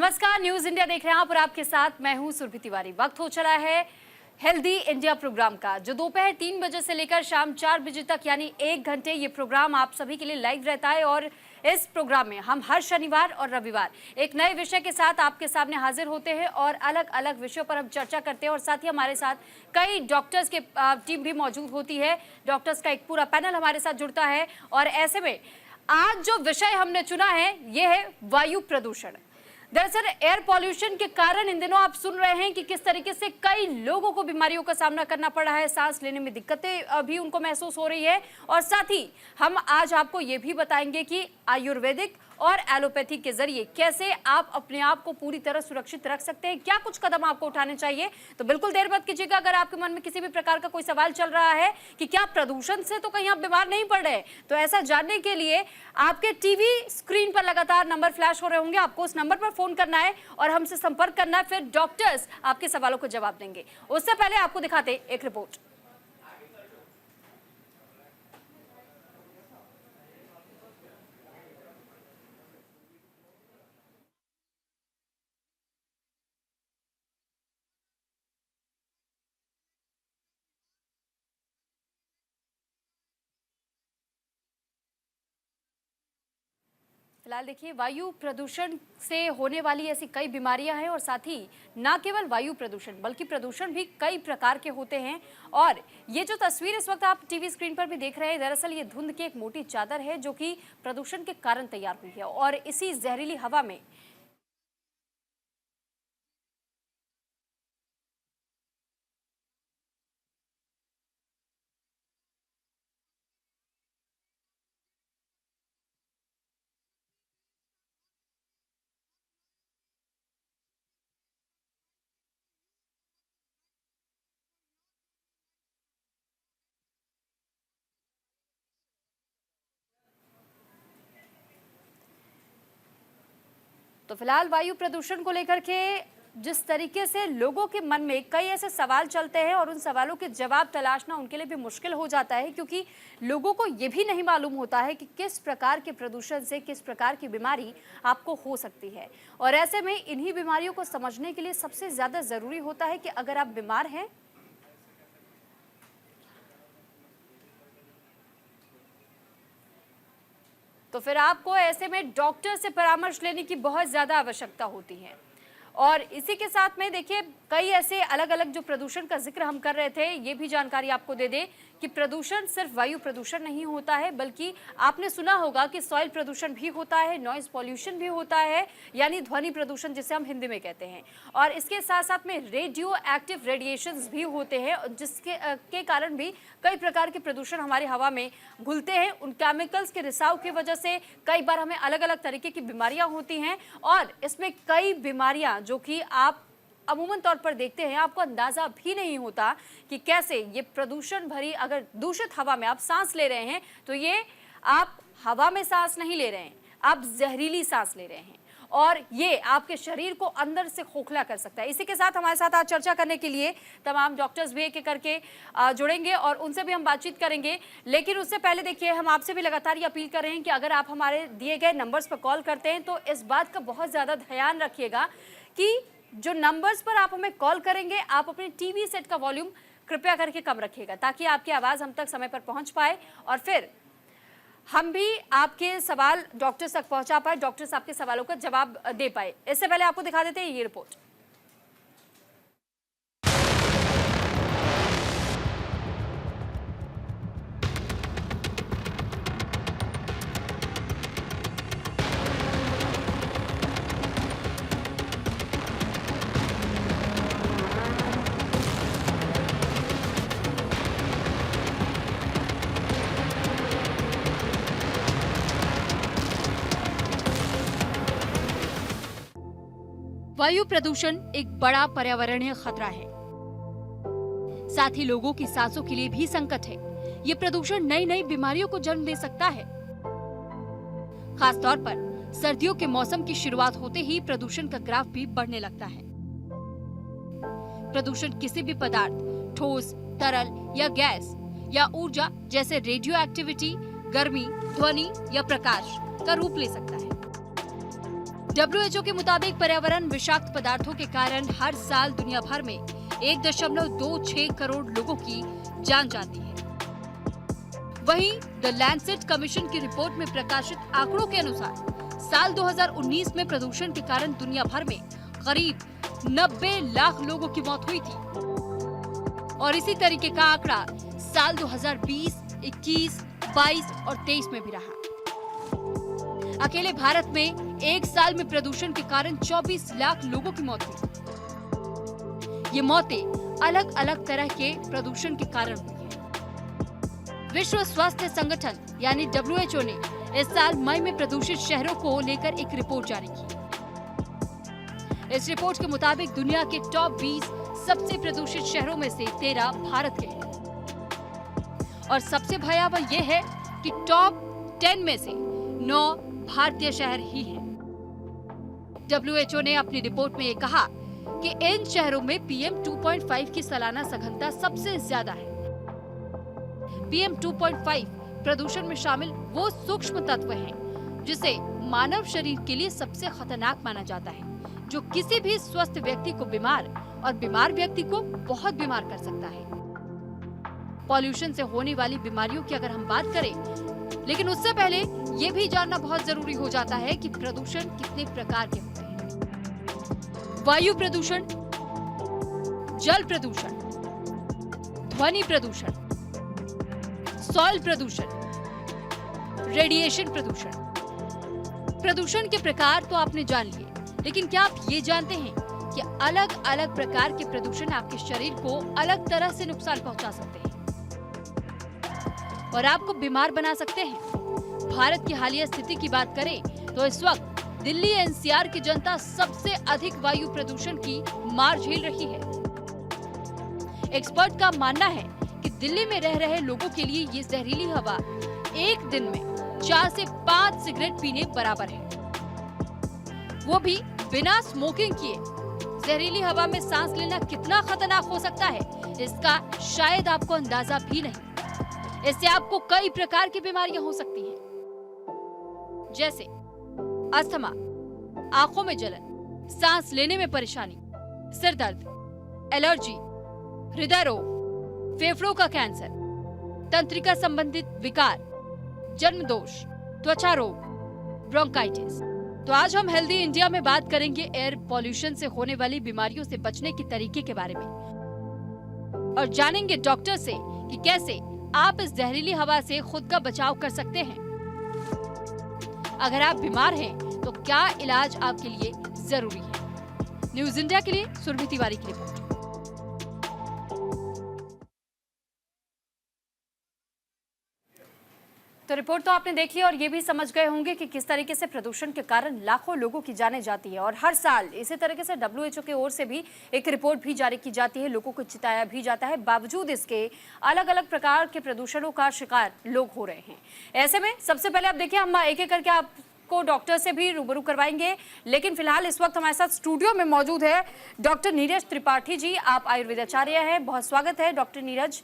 नमस्कार, news India देख रहे हैं आप और आपके साथ मैं हूं सुरभि तिवारी। वक्त हो चला है हेल्दी इंडिया प्रोग्राम का, जो दोपहर 3 बजे से लेकर शाम 4 बजे तक यानी 1 घंटे ये प्रोग्राम आप सभी के लिए लाइव रहता है। और इस प्रोग्राम में हम हर शनिवार और रविवार एक नए विषय के साथ आपके सामने हाजिर होते हैं और अलग अलग विषयों पर हम चर्चा करते हैं। और साथ ही हमारे साथ कई डॉक्टर्स के टीम भी मौजूद होती है। डॉक्टर्स का एक पूरा पैनल हमारे साथ जुड़ता है और ऐसे में आज जो विषय हमने चुना है ये है वायु प्रदूषण। दरअसल एयर पॉल्यूशन के कारण इन दिनों आप सुन रहे हैं कि किस तरीके से कई लोगों को बीमारियों का सामना करना पड़ रहा है, सांस लेने में दिक्कतें भी उनको महसूस हो रही है। और साथ ही हम आज आपको ये भी बताएंगे कि आयुर्वेदिक और एलोपैथी के जरिए कैसे आप अपने आप को पूरी तरह सुरक्षित रख सकते हैं, क्या कुछ कदम आपको उठाने चाहिए। तो बिल्कुल देर मत कीजिएगा। अगर आपके मन में किसी भी प्रकार का कोई सवाल चल रहा है कि क्या प्रदूषण से तो कहीं आप बीमार नहीं पड़ रहे, तो ऐसा जानने के लिए आपके टीवी स्क्रीन पर लगातार नंबर फ्लैश हो रहे होंगे। आपको उस नंबर पर फोन करना है और हमसे संपर्क करना है, फिर डॉक्टर्स आपके सवालों को जवाब देंगे। उससे पहले आपको दिखाते एक रिपोर्ट। फिलहाल देखिए, वायु प्रदूषण से होने वाली ऐसी कई बीमारियां हैं और साथ ही ना केवल वायु प्रदूषण बल्कि प्रदूषण भी कई प्रकार के होते हैं। और ये जो तस्वीर इस वक्त आप टीवी स्क्रीन पर भी देख रहे हैं, दरअसल ये धुंध की एक मोटी चादर है जो कि प्रदूषण के कारण तैयार हुई है। और इसी जहरीली हवा में तो फिलहाल वायु प्रदूषण को लेकर के जिस तरीके से लोगों के मन में कई ऐसे सवाल चलते हैं और उन सवालों के जवाब तलाशना उनके लिए भी मुश्किल हो जाता है, क्योंकि लोगों को ये भी नहीं मालूम होता है कि किस प्रकार के प्रदूषण से किस प्रकार की बीमारी आपको हो सकती है। और ऐसे में इन्हीं बीमारियों को समझने के लिए सबसे ज्यादा जरूरी होता है कि अगर आप बीमार हैं तो फिर आपको ऐसे में डॉक्टर से परामर्श लेने की बहुत ज्यादा आवश्यकता होती है। और इसी के साथ में देखिए, कई ऐसे अलग अलग जो प्रदूषण का जिक्र हम कर रहे थे, ये भी जानकारी आपको दे दें कि प्रदूषण सिर्फ वायु प्रदूषण नहीं होता है, बल्कि आपने सुना होगा कि सॉइल प्रदूषण भी होता है, नॉइज पॉल्यूशन भी होता है, यानी ध्वनि प्रदूषण जिसे हम हिंदी में कहते हैं। और इसके साथ साथ में रेडियो एक्टिव रेडिएशंस भी होते हैं, जिसके के कारण भी कई प्रकार के प्रदूषण हमारी हवा में घुलते हैं। उन केमिकल्स के रिसाव की वजह से कई बार हमें अलग अलग तरीके की बीमारियां होती हैं। और इसमें कई बीमारियां जो कि आप अमूमन तौर पर देखते हैं, आपको अंदाजा भी नहीं होता कि कैसे ये प्रदूषण भरी, अगर दूषित हवा में आप सांस ले रहे हैं तो ये आप हवा में सांस नहीं ले रहे हैं, आप जहरीली सांस ले रहे हैं और ये आपके शरीर को अंदर से खोखला कर सकता है। इसी के साथ हमारे साथ आज चर्चा करने के लिए तमाम डॉक्टर्स भी एक एक करके जुड़ेंगे और उनसे भी हम बातचीत करेंगे। लेकिन उससे पहले देखिए, हम आपसे भी लगातार ये अपील कर रहे हैं कि अगर आप हमारे दिए गए नंबर्स पर कॉल करते हैं तो इस बात का बहुत ज़्यादा ध्यान रखिएगा कि जो नंबर्स पर आप हमें कॉल करेंगे, आप अपने टीवी सेट का वॉल्यूम कृपया करके कम रखिएगा, ताकि आपकी आवाज़ हम तक समय पर पहुंच पाए और फिर हम भी आपके सवाल डॉक्टर्स तक पहुंचा पाए, डॉक्टर्स आपके सवालों का जवाब दे पाए। इससे पहले आपको दिखा देते हैं ये रिपोर्ट। वायु प्रदूषण एक बड़ा पर्यावरणीय खतरा है, साथ ही लोगों की सांसों के लिए भी संकट है। ये प्रदूषण नई नई बीमारियों को जन्म दे सकता है। खास तौर पर सर्दियों के मौसम की शुरुआत होते ही प्रदूषण का ग्राफ भी बढ़ने लगता है। प्रदूषण किसी भी पदार्थ, ठोस, तरल या गैस या ऊर्जा जैसे रेडियो एक्टिविटी, गर्मी, ध्वनि या प्रकाश का रूप ले सकता है। डब्ल्यूएचओ के मुताबिक पर्यावरण विषाक्त पदार्थों के कारण हर साल दुनिया भर में 1.26 करोड़ लोगों की जान जाती है। वहीं द लैंसेट कमीशन की रिपोर्ट में प्रकाशित आंकड़ों के अनुसार साल 2019 में प्रदूषण के कारण दुनिया भर में करीब 90 लाख लोगों की मौत हुई थी और इसी तरीके का आंकड़ा साल 2020, 21, 22 और 23 में भी रहा। अकेले भारत में एक साल में प्रदूषण के कारण 24 लाख लोगों की मौत हुई। ये मौतें अलग अलग तरह के प्रदूषण के कारण हुई हैं। विश्व स्वास्थ्य संगठन यानी डब्ल्यूएचओ ने इस साल मई में प्रदूषित शहरों को लेकर एक रिपोर्ट जारी की। इस रिपोर्ट के मुताबिक दुनिया के टॉप 20 सबसे प्रदूषित शहरों में से 13 भारत के हैं और सबसे भयावह यह है कि टॉप 10 में से 9 भारतीय शहर ही हैं। डब्ल्यूएचओ ने अपनी रिपोर्ट में ये कहा कि इन शहरों में PM 2.5 की सालाना सघनता सबसे ज्यादा है। PM 2.5 प्रदूषण में शामिल वो सूक्ष्म तत्व हैं जिसे मानव शरीर के लिए सबसे खतरनाक माना जाता है, जो किसी भी स्वस्थ व्यक्ति को बीमार और बीमार व्यक्ति को बहुत बीमार कर सकता है। पॉल्यूशन से होने वाली बीमारियों की अगर हम बात करें, लेकिन उससे पहले ये भी जानना बहुत जरूरी हो जाता है कि प्रदूषण कितने प्रकार के होते हैं। वायु प्रदूषण, जल प्रदूषण, ध्वनि प्रदूषण, सॉइल प्रदूषण, रेडिएशन प्रदूषण। प्रदूषण के प्रकार तो आपने जान लिए, लेकिन क्या आप ये जानते हैं कि अलग अलग प्रकार के प्रदूषण आपके शरीर को अलग तरह से नुकसान पहुंचा सकते हैं और आपको बीमार बना सकते हैं। भारत की हालिया स्थिति की बात करें तो इस वक्त दिल्ली NCR की जनता सबसे अधिक वायु प्रदूषण की मार झेल रही है। एक्सपर्ट का मानना है कि दिल्ली में रह रहे लोगों के लिए ये जहरीली हवा एक दिन में 4 से 5 सिगरेट पीने बराबर है, वो भी बिना स्मोकिंग किए। जहरीली हवा में सांस लेना कितना खतरनाक हो सकता है, इसका शायद आपको अंदाजा भी नहीं। इससे आपको कई प्रकार की बीमारियां हो सकती हैं, जैसे अस्थमा, आंखों में जलन, सांस लेने में परेशानी, सिर दर्द, एलर्जी, हृदय रोग, फेफड़ों का कैंसर, तंत्रिका संबंधित विकार, जन्म दोष, त्वचा रोग, ब्रोंकाइटिस। तो आज हम हेल्दी इंडिया में बात करेंगे एयर पॉल्यूशन से होने वाली बीमारियों से बचने के तरीके के बारे में और जानेंगे डॉक्टर से कि कैसे आप इस जहरीली हवा से खुद का बचाव कर सकते हैं। अगर आप बीमार हैं तो क्या इलाज आपके लिए जरूरी है। न्यूज इंडिया के लिए सुरभि तिवारी की रिपोर्ट। तो रिपोर्ट तो आपने देखी और ये भी समझ गए होंगे कि किस तरीके से प्रदूषण के कारण लाखों लोगों की जानें जाती है और हर साल इसी तरीके से डब्ल्यूएचओ की ओर से भी एक रिपोर्ट भी जारी की जाती है, लोगों को चिताया भी जाता है। बावजूद इसके अलग अलग प्रकार के प्रदूषणों का शिकार लोग हो रहे हैं। ऐसे में सबसे पहले आप देखिए, हम एक एक करके आपको डॉक्टर से भी रूबरू करवाएंगे, लेकिन फिलहाल इस वक्त हमारे साथ स्टूडियो में मौजूद है डॉक्टर नीरज त्रिपाठी जी। आप आयुर्वेदाचार्य हैं, बहुत स्वागत है डॉक्टर नीरज।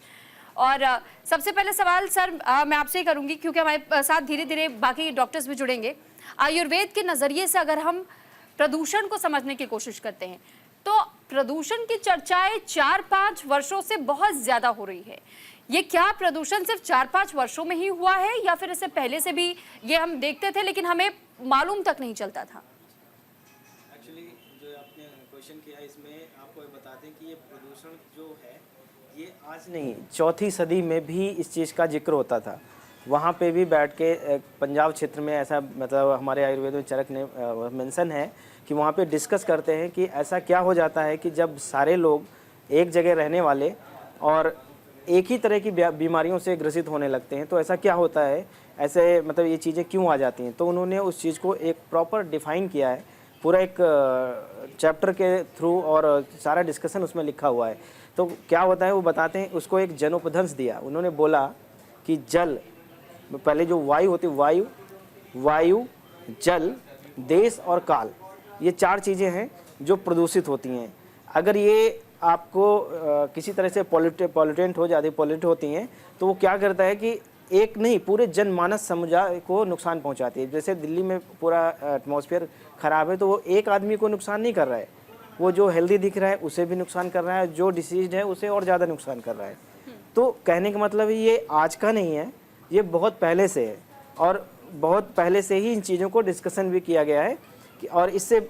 और सबसे पहले सवाल सर मैं आपसे ही करूंगी, क्योंकि हमारे साथ धीरे धीरे बाकी डॉक्टर्स भी जुड़ेंगे। आयुर्वेद के नजरिए से अगर हम प्रदूषण को समझने की कोशिश करते हैं तो प्रदूषण की चर्चाएं 4-5 वर्षों से बहुत ज्यादा हो रही है। ये क्या प्रदूषण सिर्फ 4-5 वर्षों में ही हुआ है या फिर इससे पहले से भी ये हम देखते थे लेकिन हमें मालूम तक नहीं चलता था? एक्चुअली जो आपने क्वेश्चन किया, इसमें आपको बता दें कि ये प्रदूषण जो है ये आज नहीं, 4वीं सदी में भी इस चीज़ का जिक्र होता था। वहाँ पे भी बैठ के पंजाब क्षेत्र में ऐसा, मतलब हमारे आयुर्वेद में चरक ने मेंशन है कि वहाँ पे डिस्कस करते हैं कि ऐसा क्या हो जाता है कि जब सारे लोग एक जगह रहने वाले और एक ही तरह की बीमारियों से ग्रसित होने लगते हैं, तो ऐसा क्या होता है, ऐसे मतलब ये चीज़ें क्यों आ जाती हैं। तो उन्होंने उस चीज़ को एक प्रॉपर डिफ़ाइन किया है, पूरा एक चैप्टर के थ्रू, और सारा डिस्कशन उसमें लिखा हुआ है। तो क्या होता है वो बताते हैं। उसको एक जनोपदंश दिया, उन्होंने बोला कि जल, पहले जो वायु होती, वायु, जल, देश और काल, ये 4 चीज़ें हैं जो प्रदूषित होती हैं। अगर ये आपको किसी तरह से पॉल्यूटेंट हो जाती, पॉल्यूट होती हैं, तो वो क्या करता है कि एक नहीं पूरे जनमानस समुदाय को नुकसान पहुंचाती है। जैसे दिल्ली में पूरा एटमॉस्फेयर ख़राब है तो वो एक आदमी को नुकसान नहीं कर रहा है, वो जो हेल्दी दिख रहा है उसे भी नुकसान कर रहा है, जो डिसीज है उसे और ज़्यादा नुकसान कर रहा है। तो कहने का मतलब ये आज का नहीं है, ये बहुत पहले से है और बहुत पहले से ही इन चीज़ों को डिस्कशन भी किया गया है और इससे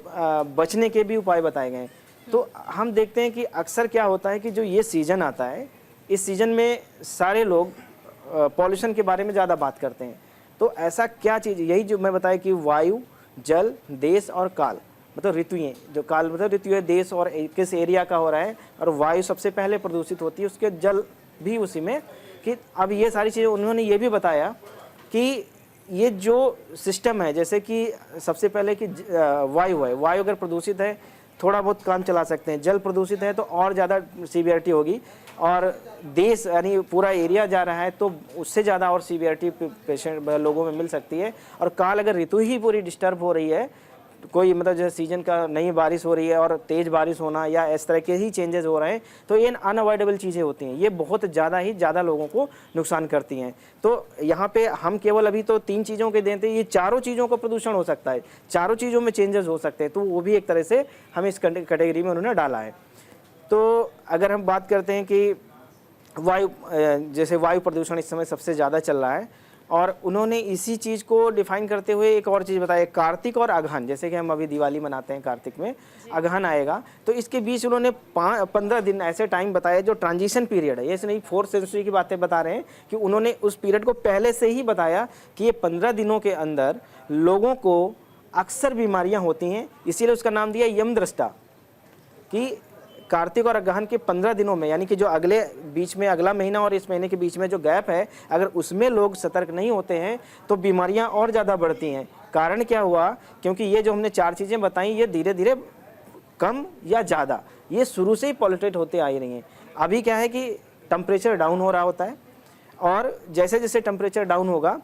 बचने के भी उपाय बताए गए हैं। तो हम देखते हैं कि अक्सर क्या होता है कि जो ये सीज़न आता है, इस सीज़न में सारे लोग पॉल्यूशन के बारे में ज़्यादा बात करते हैं। तो ऐसा क्या चीज़, यही जो मैं बताया कि वायु, जल, देश और काल, मतलब ऋतुएं, जो काल मतलब ऋतु है, देश और किस एरिया का हो रहा है, और वायु सबसे पहले प्रदूषित होती है, उसके जल भी उसी में। कि अब ये सारी चीज़ें उन्होंने ये भी बताया कि ये जो सिस्टम है, जैसे कि सबसे पहले कि वायु है, वायु अगर प्रदूषित है थोड़ा बहुत काम चला सकते हैं, जल प्रदूषित है तो और ज़्यादा सीवियरिटी होगी, और देश यानी पूरा एरिया जा रहा है तो उससे ज़्यादा और सीवियरिटी पेशेंट लोगों में मिल सकती है। और काल अगर ऋतु ही पूरी डिस्टर्ब हो रही है, कोई मतलब जैसे सीजन का नई बारिश हो रही है और तेज़ बारिश होना या इस तरह के ही चेंजेस हो रहे हैं, तो ये अनअवॉइडेबल चीज़ें होती हैं, ये बहुत ज़्यादा लोगों को नुकसान करती हैं। तो यहाँ पे हम केवल अभी तो 3 चीज़ों के देते हैं, ये चारों चीज़ों का प्रदूषण हो सकता है, चारों चीज़ों में चेंजेस हो सकते हैं, तो वो भी एक तरह से हमें इस कैटेगरी में उन्होंने डाला है। तो अगर हम बात करते हैं कि वायु, जैसे वायु प्रदूषण इस समय सबसे ज़्यादा चल रहा है, और उन्होंने इसी चीज़ को डिफाइन करते हुए एक और चीज़ बताई, कार्तिक और अगहन, जैसे कि हम अभी दिवाली मनाते हैं, कार्तिक में अगहन आएगा, तो इसके बीच उन्होंने 15 दिन ऐसे टाइम बताया जो ट्रांजिशन पीरियड है। ये नहीं 4th सेंचुरी की बातें बता रहे हैं कि उन्होंने उस पीरियड को पहले से ही बताया कि ये 15 दिनों के अंदर लोगों को अक्सर बीमारियाँ होती हैं, इसीलिए उसका नाम दिया यमदृष्टा, कि कार्तिक और अगहन के 15 दिनों में, यानी कि जो अगले बीच में अगला महीना और इस महीने के बीच में जो गैप है, अगर उसमें लोग सतर्क नहीं होते हैं तो बीमारियां और ज़्यादा बढ़ती हैं। कारण क्या हुआ, क्योंकि ये जो हमने 4 चीज़ें बताई ये धीरे धीरे कम या ज़्यादा ये शुरू से ही पॉल्यूटेड होते आ रही हैं। अभी क्या है कि टेम्परेचर डाउन हो रहा होता है, और जैसे जैसे टेम्परेचर डाउन होगा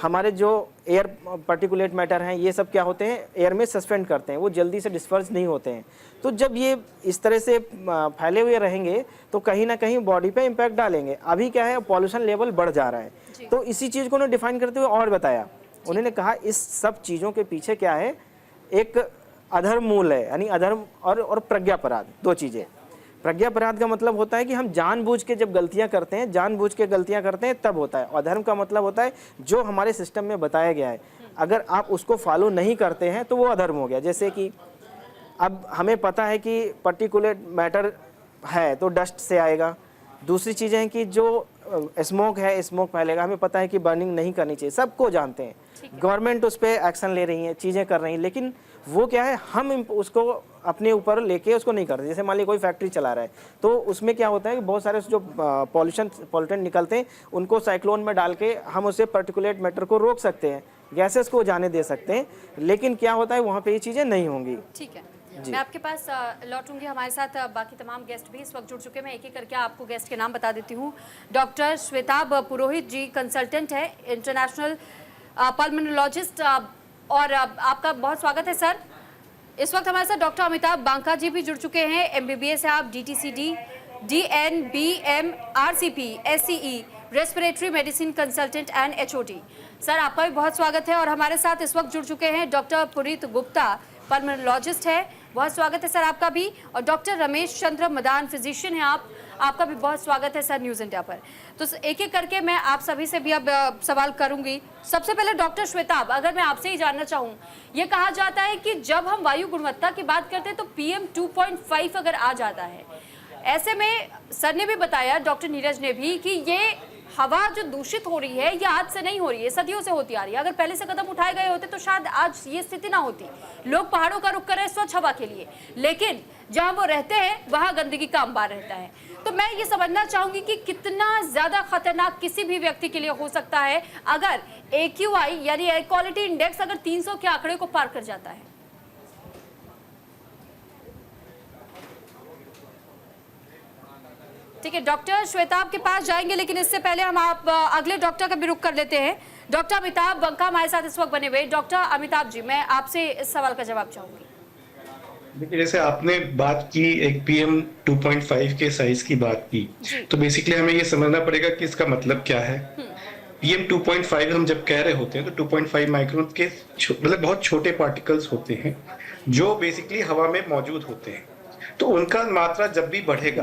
हमारे जो एयर पार्टिकुलेट मैटर हैं ये सब क्या होते हैं, एयर में सस्पेंड करते हैं, वो जल्दी से डिस्पर्स नहीं होते हैं। तो जब ये इस तरह से फैले हुए रहेंगे तो कहीं ना कहीं बॉडी पे इम्पैक्ट डालेंगे। अभी क्या है, पॉल्यूशन लेवल बढ़ जा रहा है, तो इसी चीज़ को उन्होंने डिफाइन करते हुए और बताया। उन्होंने कहा इस सब चीज़ों के पीछे क्या है, एक अधर्म मूल है, यानी अधर्म और प्रज्ञापराध, 2 चीज़ें। प्रज्ञापराध का मतलब होता है कि हम जानबूझ के जब गलतियां करते हैं, जानबूझ के गलतियां करते हैं तब होता है। और धर्म का मतलब होता है जो हमारे सिस्टम में बताया गया है, अगर आप उसको फॉलो नहीं करते हैं तो वो अधर्म हो गया। जैसे कि अब हमें पता है कि पर्टिकुलेट मैटर है तो डस्ट से आएगा। दूसरी चीज़ें हैं कि जो स्मोक है, स्मोक फैलेगा, हमें पता है कि बर्निंग नहीं करनी चाहिए, सबको जानते हैं, गवर्नमेंट उस पर एक्शन ले रही है, चीज़ें कर रही हैं, लेकिन वो क्या है, हम उसको अपने ऊपर लेके उसको नहीं करते। जैसे मान लीजिए कोई फैक्ट्री चला रहा है तो उसमें क्या होता है कि बहुत सारे जो पॉल्यूटेंट निकलते हैं उनको साइक्लोन में डाल के हम उससे पर्टिकुलेट मैटर को रोक सकते हैं, गैसेस को जाने दे सकते हैं, लेकिन क्या होता है वहाँ पे ये चीज़ें नहीं होंगी। ठीक है, मैं आपके पास लौटूंगी। हमारे साथ बाकी तमाम गेस्ट भी इस वक्त जुड़ चुके हैं। मैं एक एक करके आपको गेस्ट के नाम बता देती हूँ। डॉक्टर श्वेताब पुरोहित जी कंसल्टेंट है, इंटरनेशनल पल्मोनोलॉजिस्ट, और आपका बहुत स्वागत है सर। इस वक्त हमारे साथ डॉक्टर अमिताभ बांका जी भी जुड़ चुके हैं, MBBS है आप, DTCD, DNBM, RCP, SCE, respiratory medicine consultant and HOD। Sir आपका भी बहुत स्वागत है। और हमारे साथ इस वक्त जुड़ चुके हैं डॉक्टर पुरीत गुप्ता, पल्मोनोलॉजिस्ट है, बहुत स्वागत है सर आपका भी। और डॉक्टर रमेश चंद्र मदान, फिजिशियन है आप, आपका भी बहुत स्वागत है सर न्यूज़ इंडिया पर। तो एक एक करके मैं आप सभी से भी अब सवाल करूंगी। सबसे पहले डॉक्टर श्वेताब, अगर मैं आपसे ही जानना चाहूँ, ये कहा जाता है कि जब हम वायु गुणवत्ता की बात करते हैं तो PM 2.5 अगर आ जाता है, ऐसे में सर ने भी बताया, डॉक्टर नीरज ने भी, कि ये हवा जो दूषित हो रही है ये आज से नहीं हो रही है, सदियों से होती आ रही है। अगर पहले से कदम उठाए गए होते तो शायद आज ये स्थिति ना होती। लोग पहाड़ों का रुख कर रहे हैं स्वच्छ हवा के लिए, लेकिन जहां वो रहते हैं वहां गंदगी का अंबार रहता है। तो मैं ये समझना चाहूंगी कि कितना ज्यादा खतरनाक किसी भी व्यक्ति के लिए हो सकता है अगर AQI यानी एयर क्वालिटी इंडेक्स अगर 300 के आंकड़े को पार कर जाता है। ठीक है, डॉक्टर श्वेताब के पास जाएंगे, लेकिन इससे पहले हम आप अगले डॉक्टर का भी रुख कर लेते हैं। डॉक्टर अमिताभ बांका हमारे साथ इस वक्त बने हुए। डॉक्टर अमिताभ जी, मैं आपसे इस सवाल का जवाब चाहूंगी। देखिए, जैसे आपने बात की एक PM 2.5 के साइज की बात की, तो बेसिकली हमें ये समझना पड़ेगा कि इसका मतलब क्या है। PM 2.5 हम जब कह रहे होते हैं तो 2.5 माइक्रोन के मतलब बहुत छोटे पार्टिकल्स होते हैं जो बेसिकली हवा में मौजूद होते हैं। तो उनका मात्रा जब भी बढ़ेगा,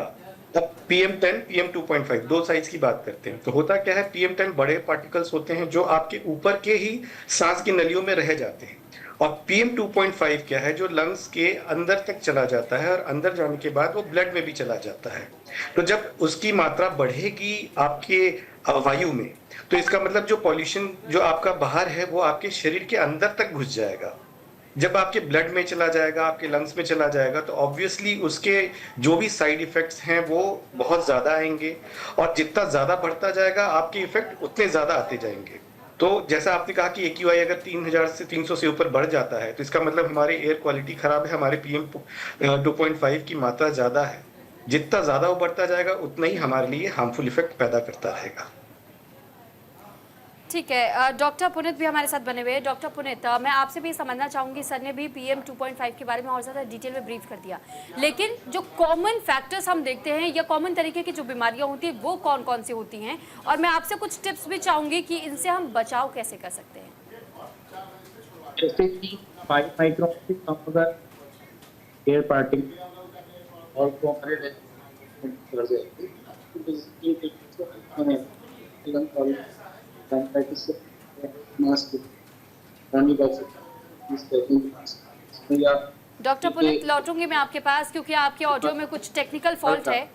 तब PM10, PM2.5 दो साइज की बात करते हैं। तो होता क्या है, PM10 बड़े पार्टिकल्स होते हैं जो आपके ऊपर के ही सांस की नलियों में रह जाते हैं, और PM2.5 क्या है, जो लंग्स के अंदर तक चला जाता है और अंदर जाने के बाद वो ब्लड में भी चला जाता है। तो जब उसकी मात्रा बढ़ेगी आपके वायु में, तो इसका मतलब जो पॉल्यूशन जो आपका बाहर है वो आपके शरीर के अंदर तक घुस जाएगा। जब आपके ब्लड में चला जाएगा, आपके लंग्स में चला जाएगा, तो ऑब्वियसली उसके जो भी साइड इफेक्ट्स हैं वो बहुत ज्यादा आएंगे, और जितना ज्यादा बढ़ता जाएगा आपके इफेक्ट उतने ज्यादा आते जाएंगे। तो जैसा आपने कहा कि AQI अगर 3000 से 300 से ऊपर बढ़ जाता है, तो इसका मतलब हमारी एयर क्वालिटी खराब है, हमारे PM 2.5 की मात्रा ज्यादा है। जितना ज्यादा वो बढ़ता जाएगा उतना ही हमारे लिए हार्मफुल इफेक्ट पैदा करता रहेगा। ठीक है, डॉक्टर पुनीत भी हमारे साथ बने हुए हैं। डॉक्टर पुनीत, मैं आपसे भी समझना चाहूँगी, सर ने भी PM 2.5 के बारे में और ज़्यादा डिटेल में ब्रीफ कर दिया, लेकिन जो कॉमन फैक्टर्स हम देखते हैं या कॉमन तरीके की जो बीमारियां होती हैं वो कौन कौन सी होती हैं, और मैं आपसे कुछ टिप्स भी चाहूँगी कि इनसे हम बचाव कैसे कर सकते हैं। जैसे कि 5 माइक्रोन से कम अगर एयर पार्टिकल और को हमारे कर दे तो मास्क या डॉक्टर पुनीत, लौटूंगी मैं आपके पास क्योंकि आपके ऑडियो में कुछ टेक्निकल फॉल्ट है।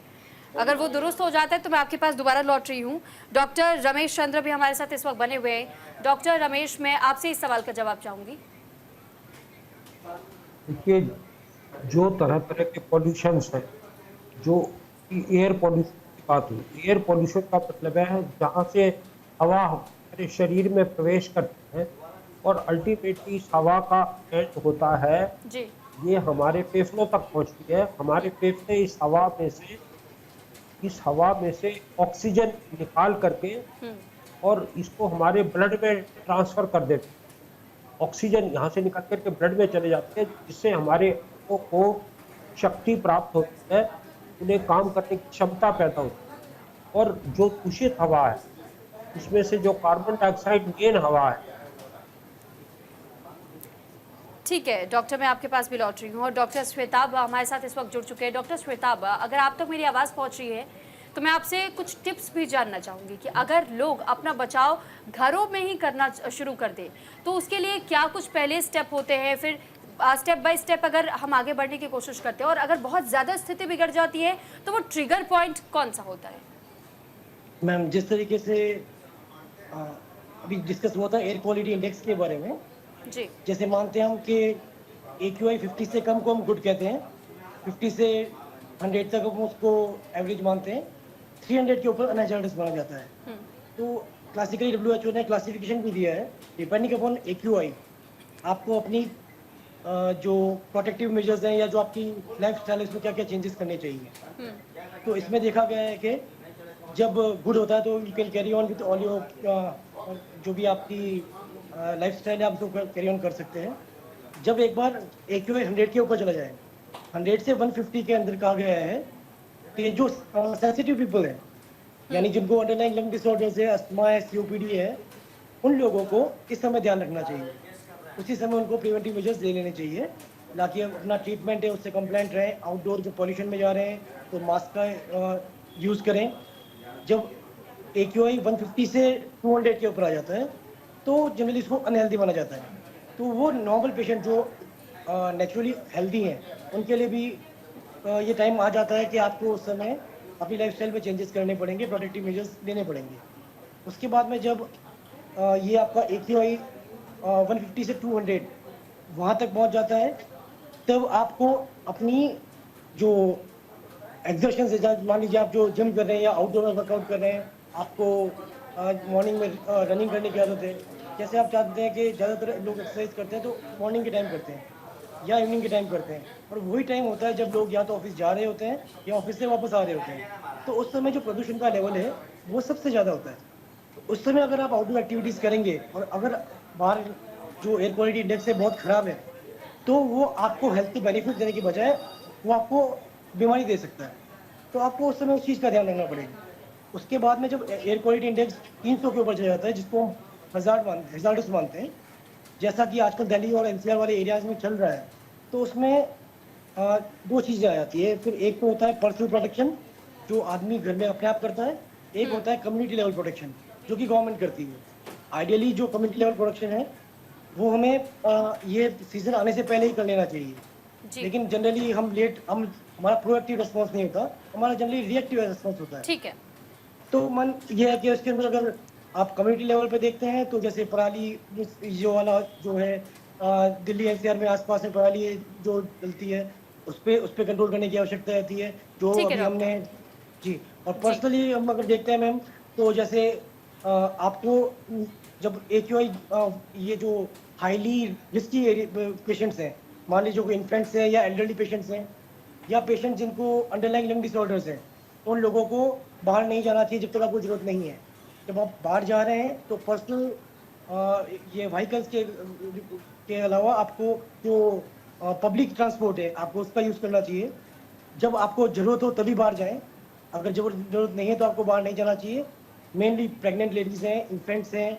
अगर वो दुरुस्त हो जाता है तो मैं आपके पास दोबारा लौट रही हूँ। डॉक्टर रमेश चंद्र भी हमारे साथ इस वक्त बने हुए हैं। डॉक्टर रमेश, मैं आपसे इस सवाल का जवाब चाहूँगी। देखिए, जो तरह तरह के पॉल्यूशंस हैं, जो एयर पॉल्यूशन की बात हुई, एयर पॉल्यूशन का मतलब है जहाँ से हवा हमारे शरीर में प्रवेश करती है और अल्टीमेटली इस हवा का एंड होता है जी। ये हमारे फेफड़ों तक पहुँचती है। हमारे फेफड़े इस हवा में से ऑक्सीजन निकाल करके और इसको हमारे ब्लड में ट्रांसफर कर देते हैं। ऑक्सीजन यहाँ से निकल करके ब्लड में चले जाते हैं, जिससे हमारे अंगों को शक्ति प्राप्त होती है, उन्हें काम करने की क्षमता पैदा होती है। और जो दूषित हवा है उसमें से जो कार्बन डाइऑक्साइड मेन हवा है। ठीक है डॉक्टर, मैं आपके पास भी लौट रही हूँ और डॉक्टर श्वेताब हमारे साथ इस वक्त जुड़ चुके हैं। डॉक्टर श्वेताब, अगर आप तक मेरी आवाज़ पहुँच रही है तो मैं आपसे कुछ टिप्स भी जानना चाहूँगी कि अगर लोग अपना बचाव घरों में ही करना शुरू कर दें तो उसके लिए क्या कुछ पहले स्टेप होते हैं, फिर स्टेप बाय स्टेप अगर हम आगे बढ़ने की कोशिश करते हैं, और अगर बहुत ज़्यादा स्थिति बिगड़ जाती है तो वो ट्रिगर पॉइंट कौन सा होता है? मैम, जिस तरीके से अभी डिस्कस हुआ था एयर क्वालिटी इंडेक्स के बारे में, जी। जैसे मानते हैं हम कि AQI 50 से कम को हम गुड कहते हैं, 50 से 100 तक हम उसको एवरेज मानते हैं, 300 के ऊपर अनहैजार्डस माना जाता है। तो क्लासिकली WHO ने क्लासिफिकेशन भी दिया है, डिपेंडिंग अपॉन AQI आपको अपनी जो प्रोटेक्टिव मेजर्स हैं या जो आपकी लाइफ स्टाइल है उसमें क्या क्या चेंजेस करने चाहिए। तो इसमें देखा गया है कि जब गुड होता है तो you can carry on with all your जो भी आपकी लाइफ स्टाइल है आप उसको कैरी ऑन कर सकते हैं। जब एक बार AQI 100 के ऊपर चला जाए, 100 से 150 के अंदर कहा गया है कि जो सेंसिटिव पीपल हैं, यानी जिनको अंडरलाइंग लंग डिसऑर्डर्स है, अस्थमा है, COPD है, उन लोगों को इस समय ध्यान रखना चाहिए। उसी समय उनको प्रिवेंटिव मेजर्स ले लेने चाहिए, ताकि अपना ट्रीटमेंट है उससे कंप्लाइंट रहें। आउटडोर जो पॉल्यूशन में जा रहे हैं तो मास्क का यूज़ करें। जब AQI 150 से 200 के ऊपर आ जाता है तो जनरली इसको अनहेल्दी माना जाता है। तो वो नॉर्मल पेशेंट जो नेचुरली हेल्दी हैं उनके लिए भी ये टाइम आ जाता है कि आपको उस समय अपनी लाइफस्टाइल में चेंजेस करने पड़ेंगे, प्रोटेक्टिव मेजर्स लेने पड़ेंगे। उसके बाद में जब ये आपका AQI 150 से 200 वहाँ तक पहुँच जाता है, तब आपको अपनी जो एक्सर्शन से, मान लीजिए आप जो जिम कर रहे हैं या आउटडोर में वर्कआउट कर रहे हैं, आपको मॉर्निंग में रनिंग करने की आदत है। जैसे आप चाहते हैं कि ज़्यादातर लोग एक्सरसाइज करते हैं तो मॉर्निंग के टाइम करते हैं या इवनिंग के टाइम करते हैं, और वही टाइम होता है जब लोग या तो ऑफिस जा रहे होते हैं या ऑफिस से वापस आ रहे होते हैं। तो उस समय जो प्रदूषण का लेवल है वो सबसे ज़्यादा होता है। तो उस समय अगर आप आउटडोर एक्टिविटीज़ करेंगे और अगर बाहर जो एयर क्वालिटी इंडेक्स है बहुत ख़राब है, तो वो आपको हेल्थ के बेनिफिट देने की बजाय वो आपको बीमारी दे सकता है। तो आपको उस समय उस चीज़ का ध्यान रखना पड़ेगा। उसके बाद में जब एयर क्वालिटी इंडेक्स 300 के ऊपर चला जाता है, जिसको हम हजार्डस मानते हैं, जैसा कि आजकल दिल्ली और एनसीआर वाले एरियाज में चल रहा है, तो उसमें दो चीज़ें आ जाती है। फिर एक तो होता है पर्सनल प्रोटेक्शन, जो आदमी घर में अपने आप करता है, एक होता है कम्युनिटी लेवल प्रोटेक्शन, जो कि गवर्नमेंट करती है। आइडियली जो कम्युनिटी लेवल प्रोटेक्शन है वो हमें ये सीजन आने से पहले ही कर लेना चाहिए, लेकिन जनरली हमारा प्रोएक्टिव रिस्पॉन्स नहीं होता, हमारा जनरली रिएक्टिव रिस्पॉन्स होता है। ठीक है। तो मन ये है कि उसके अंदर अगर आप कम्युनिटी लेवल पे देखते हैं तो जैसे पराली जो वाला जो है दिल्ली एनसीआर में आसपास में पराली जो डलती है, उस पे कंट्रोल करने की आवश्यकता रहती है, जो ठीक है अभी हमने जी। और पर्सनली हम अगर देखते हैं मैम, तो जैसे आपको जब AQI ये जो हाईली रिस्की पेशेंट्स हैं, मान लीजिए कोई इन्फेंट्स हैं या एल्डरली पेशेंट्स हैं या पेशेंट जिनको अंडरलाइंग लंग डिसऑर्डर्स हैं, तो उन लोगों को बाहर नहीं जाना चाहिए जब तक आपको जरूरत नहीं है। जब आप बाहर जा रहे हैं तो पर्सनल ये व्हीकल्स के अलावा आपको जो पब्लिक ट्रांसपोर्ट है आपको उसका यूज़ करना चाहिए। जब आपको ज़रूरत हो तभी बाहर जाएं, अगर ज़रूरत नहीं है तो आपको बाहर नहीं जाना चाहिए। मेनली प्रेग्नेंट लेडीज़ हैं, इन्फेंट्स हैं,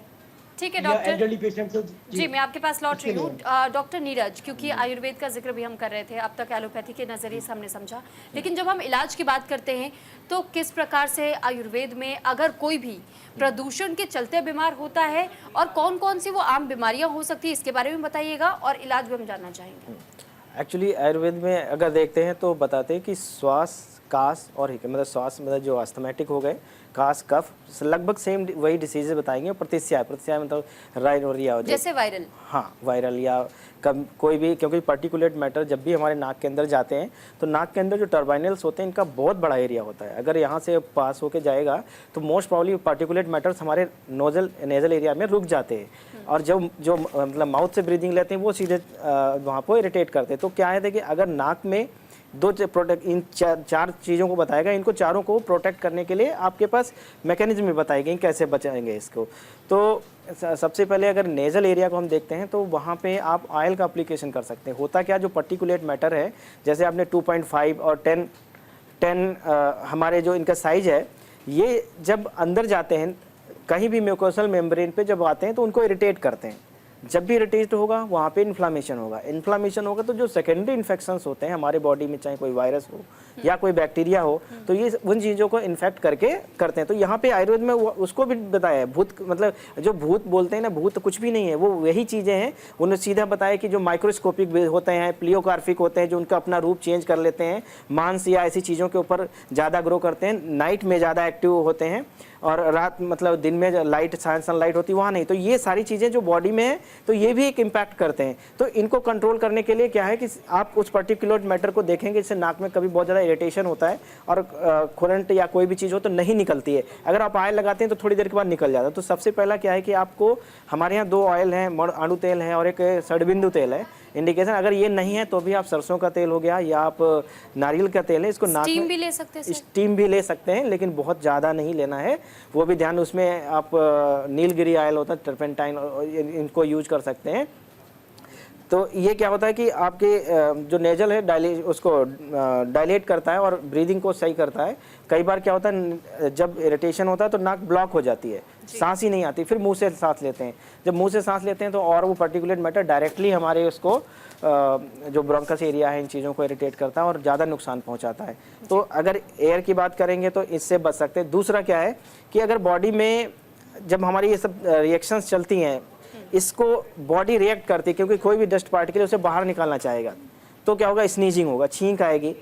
ठीक है या डॉक्टर एल्डरली पेशेंट्स हैं। जी, मैं आपके पास लौट रही इसके हूँ। डॉक्टर नीरज, क्योंकि आयुर्वेद का जिक्र भी हम कर रहे थे, अब तक एलोपैथी के नज़रिए से हमने समझा, लेकिन जब हम इलाज की बात करते हैं तो किस प्रकार से आयुर्वेद में अगर कोई भी प्रदूषण के चलते बीमार होता है और कौन कौन सी वो आम बीमारियां हो सकती है, इसके बारे में बताइएगा, और इलाज भी हम जानना चाहेंगे। एक्चुअली आयुर्वेद में अगर देखते हैं तो बताते हैं कि श्वास, कास और मतलब श्वास मतलब जो अस्थमैटिक हो गए, कास, कफ, लगभग सेम वही डिसीजेज बताएंगे। प्रतिस्याय मतलब राइनोरिया हो जाए, जैसे वायरल, हाँ वायरल या कोई भी, क्योंकि पार्टिकुलेट मैटर जब भी हमारे नाक के अंदर जाते हैं तो नाक के अंदर जो टर्बाइनल्स होते हैं इनका बहुत बड़ा एरिया होता है। अगर यहाँ से पास होके जाएगा तो मोस्ट प्रॉब्ली पार्टिकुलेट मैटर्स हमारे नेजल एरिया में रुक जाते हैं, और जो मतलब माउथ से ब्रीदिंग लेते हैं वो सीधे वहाँ पर इरिटेट करते हैं। तो क्या है देखिए, अगर नाक में इन चार चीज़ों को बताएगा, इनको चारों को प्रोटेक्ट करने के लिए आपके पास मैकेनिज्म भी बताएंगे कैसे बचाएंगे इसको। तो सबसे पहले अगर नेजल एरिया को हम देखते हैं तो वहाँ पे आप ऑयल का एप्लीकेशन कर सकते हैं। होता क्या, जो पर्टिकुलेट मैटर है, जैसे आपने 2.5 और 10 हमारे जो इनका साइज है, ये जब अंदर जाते हैं कहीं भी म्यूकोसल मेम्ब्रेन पे जब आते हैं तो उनको इरिटेट करते हैं। जब भी इरिटेट होगा वहाँ पे इन्फ्लामेशन होगा तो जो सेकेंडरी इन्फेक्शंस होते हैं हमारे बॉडी में, चाहे कोई वायरस हो या कोई बैक्टीरिया हो, तो ये उन चीज़ों को इन्फेक्ट करके करते हैं। तो यहाँ पे आयुर्वेद में उसको भी बताया है, भूत मतलब जो भूत बोलते हैं ना, भूत कुछ भी नहीं है, वो वही चीज़ें हैं। उन्होंने सीधा बताया कि जो माइक्रोस्कोपिक होते हैं, प्लियोकार्पिक होते हैं, जो उनका अपना रूप चेंज कर लेते हैं, मांस या ऐसी चीज़ों के ऊपर ज़्यादा ग्रो करते हैं, नाइट में ज़्यादा एक्टिव होते हैं, और रात मतलब दिन में लाइट सनलाइट होती है वहाँ नहीं। तो ये सारी चीज़ें जो बॉडी में है तो ये भी एक इम्पैक्ट करते हैं। तो इनको कंट्रोल करने के लिए क्या है कि आप उस पर्टिकुलर मैटर को देखेंगे, जैसे नाक में कभी बहुत ज़्यादा इरिटेशन होता है और करंट या कोई भी चीज़ हो तो नहीं निकलती है, अगर आप ऑयल लगाते हैं तो थोड़ी देर के बाद निकल जाता है। तो सबसे पहला क्या है कि आपको, हमारे यहाँ 2 ऑयल हैं, अणु तेल है और एक षडबिंदु तेल है। इंडिकेशन अगर ये नहीं है तो भी आप सरसों का तेल हो गया या आप नारियल का तेल है, इसको नाक में भी ले सकते हैं, स्टीम भी ले सकते हैं, लेकिन बहुत ज़्यादा नहीं लेना है, वो भी ध्यान। उसमें आप नीलगिरी ऑयल होता है, टर्पेंटाइन, इनको यूज कर सकते हैं। तो ये क्या होता है कि आपके जो नेजल है उसको डायलेट करता है और ब्रीदिंग को सही करता है। कई बार क्या होता है, जब इरिटेशन होता है तो नाक ब्लॉक हो जाती है, सांस ही नहीं आती, फिर मुंह से सांस लेते हैं। जब मुंह से सांस लेते हैं तो और वो पर्टिकुलेट मैटर डायरेक्टली हमारे उसको जो ब्रोंकस एरिया है इन चीज़ों को इरिटेट करता है और ज़्यादा नुकसान पहुंचाता है। तो अगर एयर की बात करेंगे तो इससे बच सकते हैं। दूसरा क्या है कि अगर बॉडी में जब हमारी ये सब रिएक्शंस चलती हैं, इसको बॉडी रिएक्ट करती है, क्योंकि कोई भी डस्ट पार्टिकल उसे बाहर निकालना चाहेगा तो क्या होगा, स्नीजिंग होगा, छींक आएगी,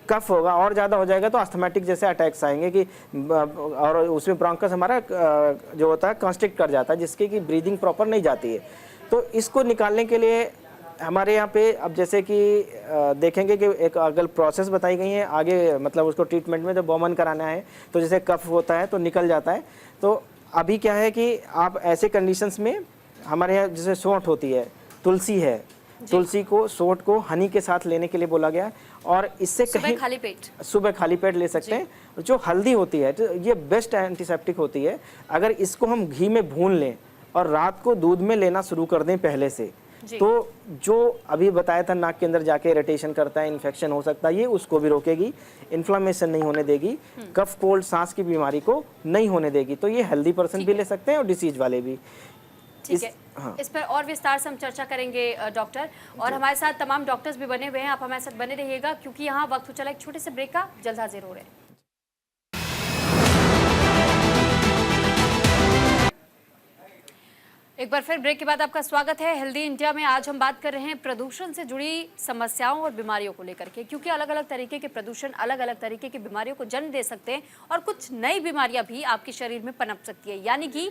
कफ होगा, और ज़्यादा हो जाएगा तो अस्थमैटिक जैसे अटैक्स आएंगे कि, और उसमें ब्रोंकस हमारा जो होता है कंस्ट्रिक्ट कर जाता है, जिसकी कि ब्रीदिंग प्रॉपर नहीं जाती है। तो इसको निकालने के लिए हमारे यहाँ पे अब जैसे कि देखेंगे कि एक अगर प्रोसेस बताई गई है आगे, मतलब उसको ट्रीटमेंट में जब बॉमन कराना है तो जैसे कफ होता है तो निकल जाता है। तो अभी क्या है कि आप ऐसे कंडीशंस में हमारे यहाँ जैसे सोंठ होती है, तुलसी है, तुलसी को सोंठ को हनी के साथ लेने के लिए बोला गया है, और इससे कहीं सुबह खाली पेट ले सकते हैं। जो हल्दी होती है तो ये बेस्ट एंटीसेप्टिक होती है। अगर इसको हम घी में भून लें और रात को दूध में लेना शुरू कर दें पहले से, जी। तो जो अभी बताया था नाक के अंदर जाके इरिटेशन करता है, इन्फेक्शन हो सकता है, ये उसको भी रोकेगी, इन्फ्लामेशन नहीं होने देगी, कफ कोल्ड सांस की बीमारी को नहीं होने देगी। तो ये हेल्दी पर्सन भी ले सकते हैं और डिसीज वाले भी। ठीक है, हाँ। इस पर और विस्तार से हम चर्चा करेंगे डॉक्टर, और हमारे साथ तमाम डॉक्टर्स भी बने हुए हैं। आप हमारे साथ बने रहिएगा क्योंकि यहाँ वक्त हो चला एक छोटे से ब्रेक का, जल्द हाजिर हो रहे हैं। एक बार फिर ब्रेक के बाद आपका स्वागत है हेल्दी इंडिया में। आज हम बात कर रहे हैं प्रदूषण से जुड़ी समस्याओं और बीमारियों को लेकर के, क्योंकि अलग अलग तरीके के प्रदूषण अलग अलग तरीके की बीमारियों को जन्म दे सकते हैं और कुछ नई बीमारियां भी आपके शरीर में पनप सकती है। यानी कि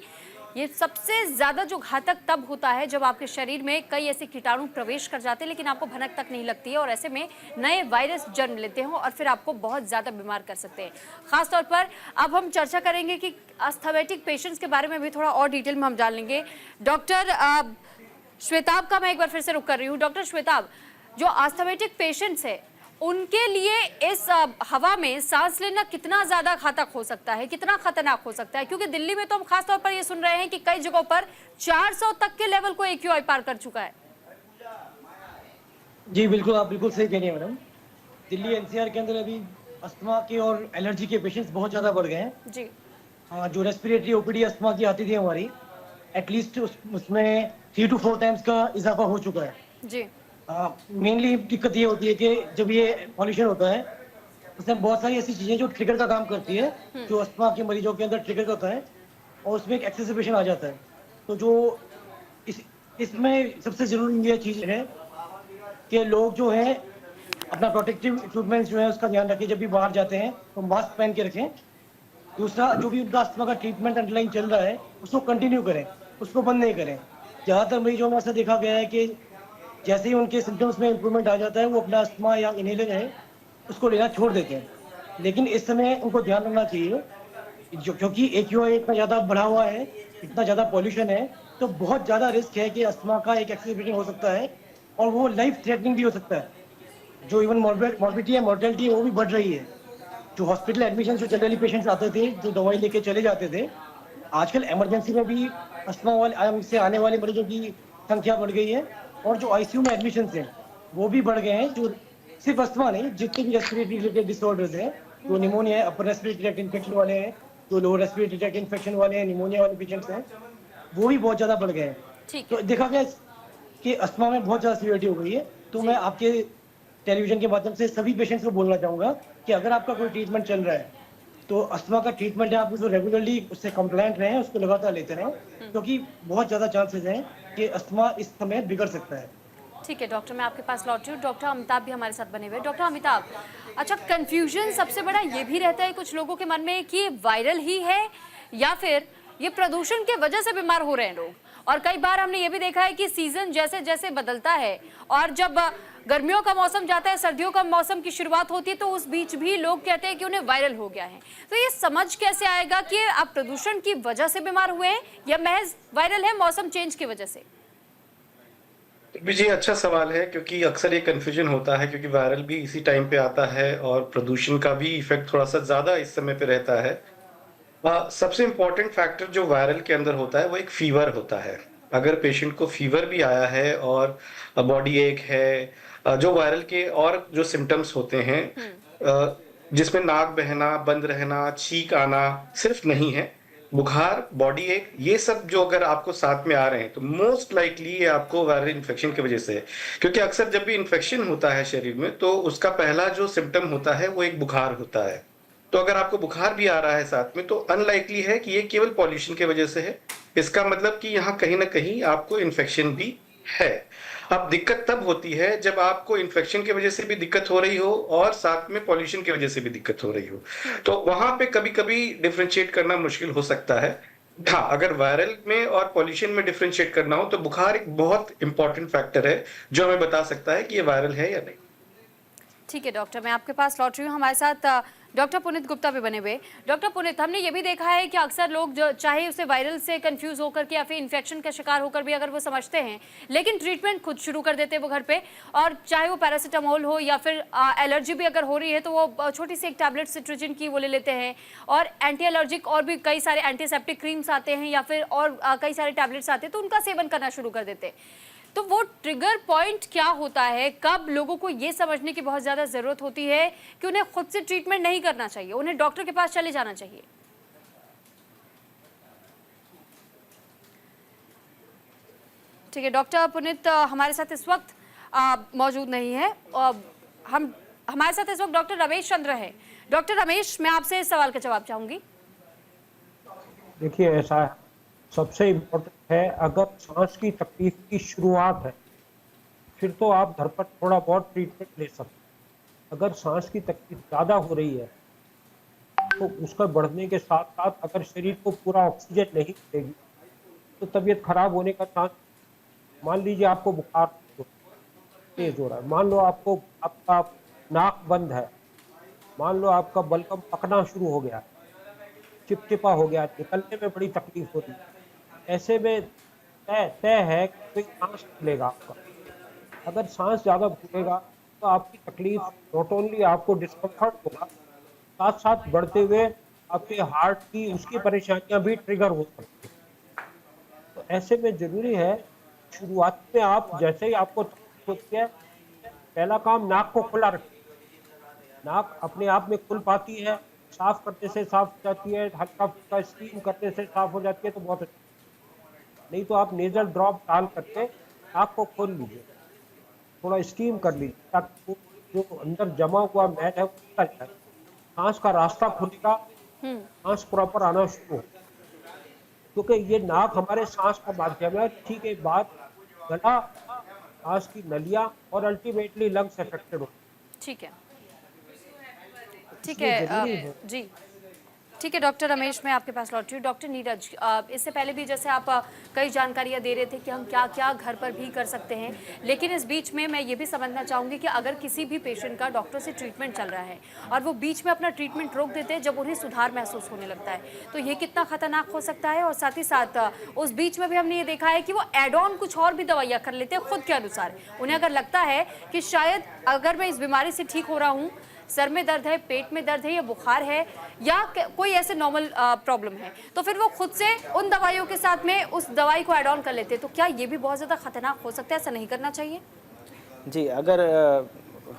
ये सबसे ज्यादा जो घातक तब होता है जब आपके शरीर में कई ऐसे कीटाणु प्रवेश कर जाते हैं लेकिन आपको भनक तक नहीं लगती है, और ऐसे में नए वायरस जन्म लेते हो और फिर आपको बहुत ज्यादा बीमार कर सकते हैं। खासतौर पर अब हम चर्चा करेंगे कि अस्थमैटिक पेशेंट्स के बारे में भी थोड़ा और डिटेल में हम जान लेंगे। डॉक्टर श्वेताब का मैं एक बार फिर से रुक कर रही हूँ। डॉक्टर श्वेताब, जो अस्थमैटिक पेशेंट्स है उनके लिए इस हवा में सांस लेना कितना ज्यादा घातक हो सकता है, कितना खतरनाक हो सकता है? क्योंकि दिल्ली में तो हम खासतौर पर ये सुन रहे हैं कि कई जगहों पर 400 तक के लेवल को AQI पार कर चुका है। जी बिल्कुल, आप बिल्कुल सही कह रही हैं मैडम। दिल्ली NCR के अंदर अभी अस्थमा के और एलर्जी के पेशेंट्स बहुत ज़्यादा बढ़ गए हैं जी। हाँ, जो रेस्पिरेटरी OPD अस्थमा की आती थी हमारी, एटलीस्ट उसमें 3 to 4 टाइम्स का इजाफा हो चुका है। जी। मेनली दिक्कत ये होती है कि जब ये पॉल्यूशन होता है उसमें बहुत सारी ऐसी चीजें जो ट्रिगर का काम करती है, जो अस्थमा के मरीजों के अंदर ट्रिगर करता है और उसमें एक एक्सेसिवेशन आ जाता है। तो जो इसमें सबसे जरूरी ये चीज है कि लोग जो है अपना प्रोटेक्टिव इक्विपमेंट्स जो है उसका ध्यान रखें, जब भी बाहर जाते हैं तो मास्क पहन के रखें। दूसरा, जो भी उनका अस्थमा का ट्रीटमेंट अंडरलाइन चल रहा है उसको कंटिन्यू करें, उसको बंद नहीं करें। ज़्यादातर मरीजों में ऐसा देखा गया है कि जैसे ही उनके सिम्टम्स में इंप्रूवमेंट आ जाता है वो अपना अस्थमा या इनहेलर है उसको लेना छोड़ देते हैं। लेकिन इस समय उनको ध्यान रखना चाहिए क्योंकि AQI इतना ज़्यादा बढ़ा हुआ है, इतना ज़्यादा पॉल्यूशन है, तो बहुत ज़्यादा रिस्क है कि अस्थमा का एक एक्सेसिवेशन हो सकता है और वो लाइफ थ्रेटनिंग भी हो सकता है। जो इवन मॉर्बिडिटी है, मोर्टेलिटी है, वो भी बढ़ रही है। जो हॉस्पिटल एडमिशन जो जनरली पेशेंट्स आते थे, जो दवाई लेके चले जाते थे, आजकल इमरजेंसी में भी अस्थमा वाले से आने वाले मरीजों की संख्या बढ़ गई है और जो ICU में एडमिशन हैं वो भी बढ़ गए हैं। जो सिर्फ अस्थमा नहीं, जितने भी रेस्पिरेटरी रिलेटेड डिसऑर्डर्स हैं, जो निमोनिया है, अपर रेस्पिरेटरी ट्रैक्ट इन्फेक्शन वाले हैं, जो लोअर रेस्पिरेटरी ट्रैक्ट इन्फेक्शन वाले हैं, निमोनिया वाले पेशेंट्स हैं, वो भी बहुत ज़्यादा बढ़ गए हैं। तो देखा गया कि अस्थमा में बहुत ज़्यादा सीवियरिटी हो गई है। तो मैं आपके टेलीविजन के माध्यम से सभी पेशेंट्स को बोलना चाहूँगा कि अगर आपका कोई ट्रीटमेंट चल रहा है तो अस्थमा का ट्रीटमेंट है, आप उसको रेगुलरली उससे कंप्लाइंट रहें, उसको लगातार लेते रहें, क्योंकि बहुत ज़्यादा चांसेस हैं कि अस्थमा इस समय बिगड़ सकता है। ठीक है डॉक्टर, मैं आपके पास लौट रही हूँ। डॉक्टर अमिताभ भी हमारे साथ बने हुए। डॉक्टर अमिताभ, अच्छा, कंफ्यूजन सबसे बड़ा ये भी रहता है कुछ लोगों के मन में कि वायरल ही है या फिर ये प्रदूषण के वजह से बीमार हो रहे हैं लोग। और कई बार हमने ये भी देखा है कि सीजन जैसे जैसे बदलता है और जब गर्मियों का मौसम जाता है, सर्दियों का मौसम की शुरुआत होती है, तो उस बीच भी लोग कहते हैं कि उन्हें वायरल हो गया है। तो ये समझ कैसे आएगा कि आप प्रदूषण की वजह से बीमार हुए हैं या महज वायरल है मौसम चेंज की वजह से? जी, अच्छा सवाल है, क्योंकि अक्सर ये कंफ्यूजन होता है, क्योंकि वायरल भी इसी टाइम पे आता है और प्रदूषण का भी इफेक्ट थोड़ा सा ज्यादा इस समय पे रहता है। सबसे इम्पोर्टेंट फैक्टर जो वायरल के अंदर होता है वो एक फीवर होता है। अगर पेशेंट को फीवर भी आया है और बॉडी एक है, जो वायरल के और जो सिम्टम्स होते हैं जिसमें नाक बहना, बंद रहना, छींक आना सिर्फ नहीं है, बुखार, बॉडी एक, ये सब जो अगर आपको साथ में आ रहे हैं तो मोस्ट लाइकली ये आपको वायरल इन्फेक्शन की वजह से है। क्योंकि अक्सर जब भी इन्फेक्शन होता है शरीर में तो उसका पहला जो सिम्टम होता है वो एक बुखार होता है। तो अगर आपको बुखार भी आ रहा है साथ में तो अनलाइकली है कि ये केवल पॉल्यूशन की वजह से है। इसका मतलब कि यहाँ कहीं ना कहीं आपको इन्फेक्शन भी है। अब दिक्कत तब होती है जब आपको इन्फेक्शन की वजह से भी दिक्कत हो रही हो और साथ में पॉल्यूशन की वजह से भी दिक्कत हो रही हो, तो वहां पे कभी कभी डिफरेंशिएट करना मुश्किल हो सकता है। हाँ, अगर वायरल में और पॉल्यूशन में डिफरेंशिएट करना हो तो बुखार एक बहुत इंपॉर्टेंट फैक्टर है जो हमें बता सकता है कि ये वायरल है या नहीं। ठीक है डॉक्टर, मैं आपके पास लौट रही हूँ। हमारे साथ डॉक्टर पुनीत गुप्ता भी बने हुए। डॉक्टर पुनीत, हमने ये भी देखा है कि अक्सर लोग जो चाहे उसे वायरल से कंफ्यूज होकर के या फिर इन्फेक्शन का शिकार होकर भी अगर वो समझते हैं, लेकिन ट्रीटमेंट खुद शुरू कर देते हैं वो घर पे, और चाहे वो पैरासीटामोल हो या फिर एलर्जी भी अगर हो रही है तो वो छोटी सी एक टैबलेट सिट्रिजिन की वो ले लेते हैं, और एंटी एलर्जिक और भी कई सारे एंटीसेप्टिक क्रीम्स आते हैं या फिर और कई सारे टैबलेट्स आते हैं तो उनका सेवन करना शुरू कर देते हैं। तो वो ट्रिगर पॉइंट क्या होता है, कब लोगों को ये समझने की बहुत ज़्यादा ज़रूरत होती है कि उन्हें खुद से ट्रीटमेंट नहीं करना चाहिए, उन्हें डॉक्टर के पास चले जाना चाहिए? ठीक है, डॉक्टर पुनीत हमारे साथ इस वक्त मौजूद नहीं है। हमारे साथ इस वक्त डॉक्टर रमेश चंद्र है। डॉक्टर रमेश, मैं आपसे इस सवाल का जवाब चाहूंगी। देखिए, ऐसा है, सबसे इम्पोर्टेंट है, अगर सांस की तकलीफ की शुरुआत है फिर तो आप घर पर थोड़ा बहुत ट्रीटमेंट ले सकते हैं। अगर सांस की तकलीफ ज़्यादा हो रही है तो उसका बढ़ने के साथ साथ अगर शरीर को पूरा ऑक्सीजन नहीं मिलेगी तो तबीयत खराब होने का चांस। मान लीजिए आपको बुखार तेज हो रहा है, मान लो आपका नाक बंद है, मान लो आपका बलगम पकना शुरू हो गया, चिपचिपा हो गया, निकलने में बड़ी तकलीफ होती है, ऐसे में तय है कि सांस फूलेगा आपका। अगर सांस ज़्यादा फूलेगा तो आपकी तकलीफ नॉट ओनली आपको डिस्कम्फर्ट होगा, साथ साथ बढ़ते हुए आपके हार्ट की उसकी परेशानियां भी ट्रिगर हो सकती है। तो ऐसे में ज़रूरी है शुरुआत में आप जैसे ही आपको तकलीफ होती है, पहला काम नाक को खुला रखें। नाक अपने आप में खुल पाती है, साफ करने से साफ हो जाती है, हल्का फुल्का स्टीम करने से साफ हो जाती है तो बहुत अच्छा। नहीं तो आप नेजल ड्रॉप डाल करके नाक को खोल लीजिए, थोड़ा स्टीम कर लीजिए ताकि जो अंदर जमा हुआ मैल है वो निकल जाए, सांस का रास्ता खुलेगा, सांस प्रॉपर आना शुरू हो। क्योंकि ये नाक हमारे सांस का माध्यम है, ठीक है, बाद गला, सांस की नलियां और अल्टीमेटली लंग्स अफेक्टेड हो। ठीक है, ठीक है, जी ठीक है डॉक्टर रमेश, मैं आपके पास लौट रही हूँ। डॉक्टर नीरज, इससे पहले भी जैसे आप कई जानकारियाँ दे रहे थे कि हम क्या क्या घर पर भी कर सकते हैं, लेकिन इस बीच में मैं ये भी समझना चाहूँगी कि अगर किसी भी पेशेंट का डॉक्टर से ट्रीटमेंट चल रहा है और वो बीच में अपना ट्रीटमेंट रोक देते हैं जब उन्हें सुधार महसूस होने लगता है, तो ये कितना खतरनाक हो सकता है। और साथ ही साथ उस बीच में भी हमने ये देखा है कि वो एड ऑन कुछ और भी दवाइयाँ कर लेते हैं खुद के अनुसार। उन्हें अगर लगता है कि शायद अगर मैं इस बीमारी से ठीक हो रहा हूँ, सर में दर्द है, पेट में दर्द है, या बुखार है, या कोई ऐसे नॉर्मल प्रॉब्लम है, तो फिर वो खुद से उन दवाइयों के साथ में उस दवाई को ऐड ऑन कर लेते हैं। तो क्या ये भी बहुत ज़्यादा खतरनाक हो सकता है, ऐसा नहीं करना चाहिए? जी, अगर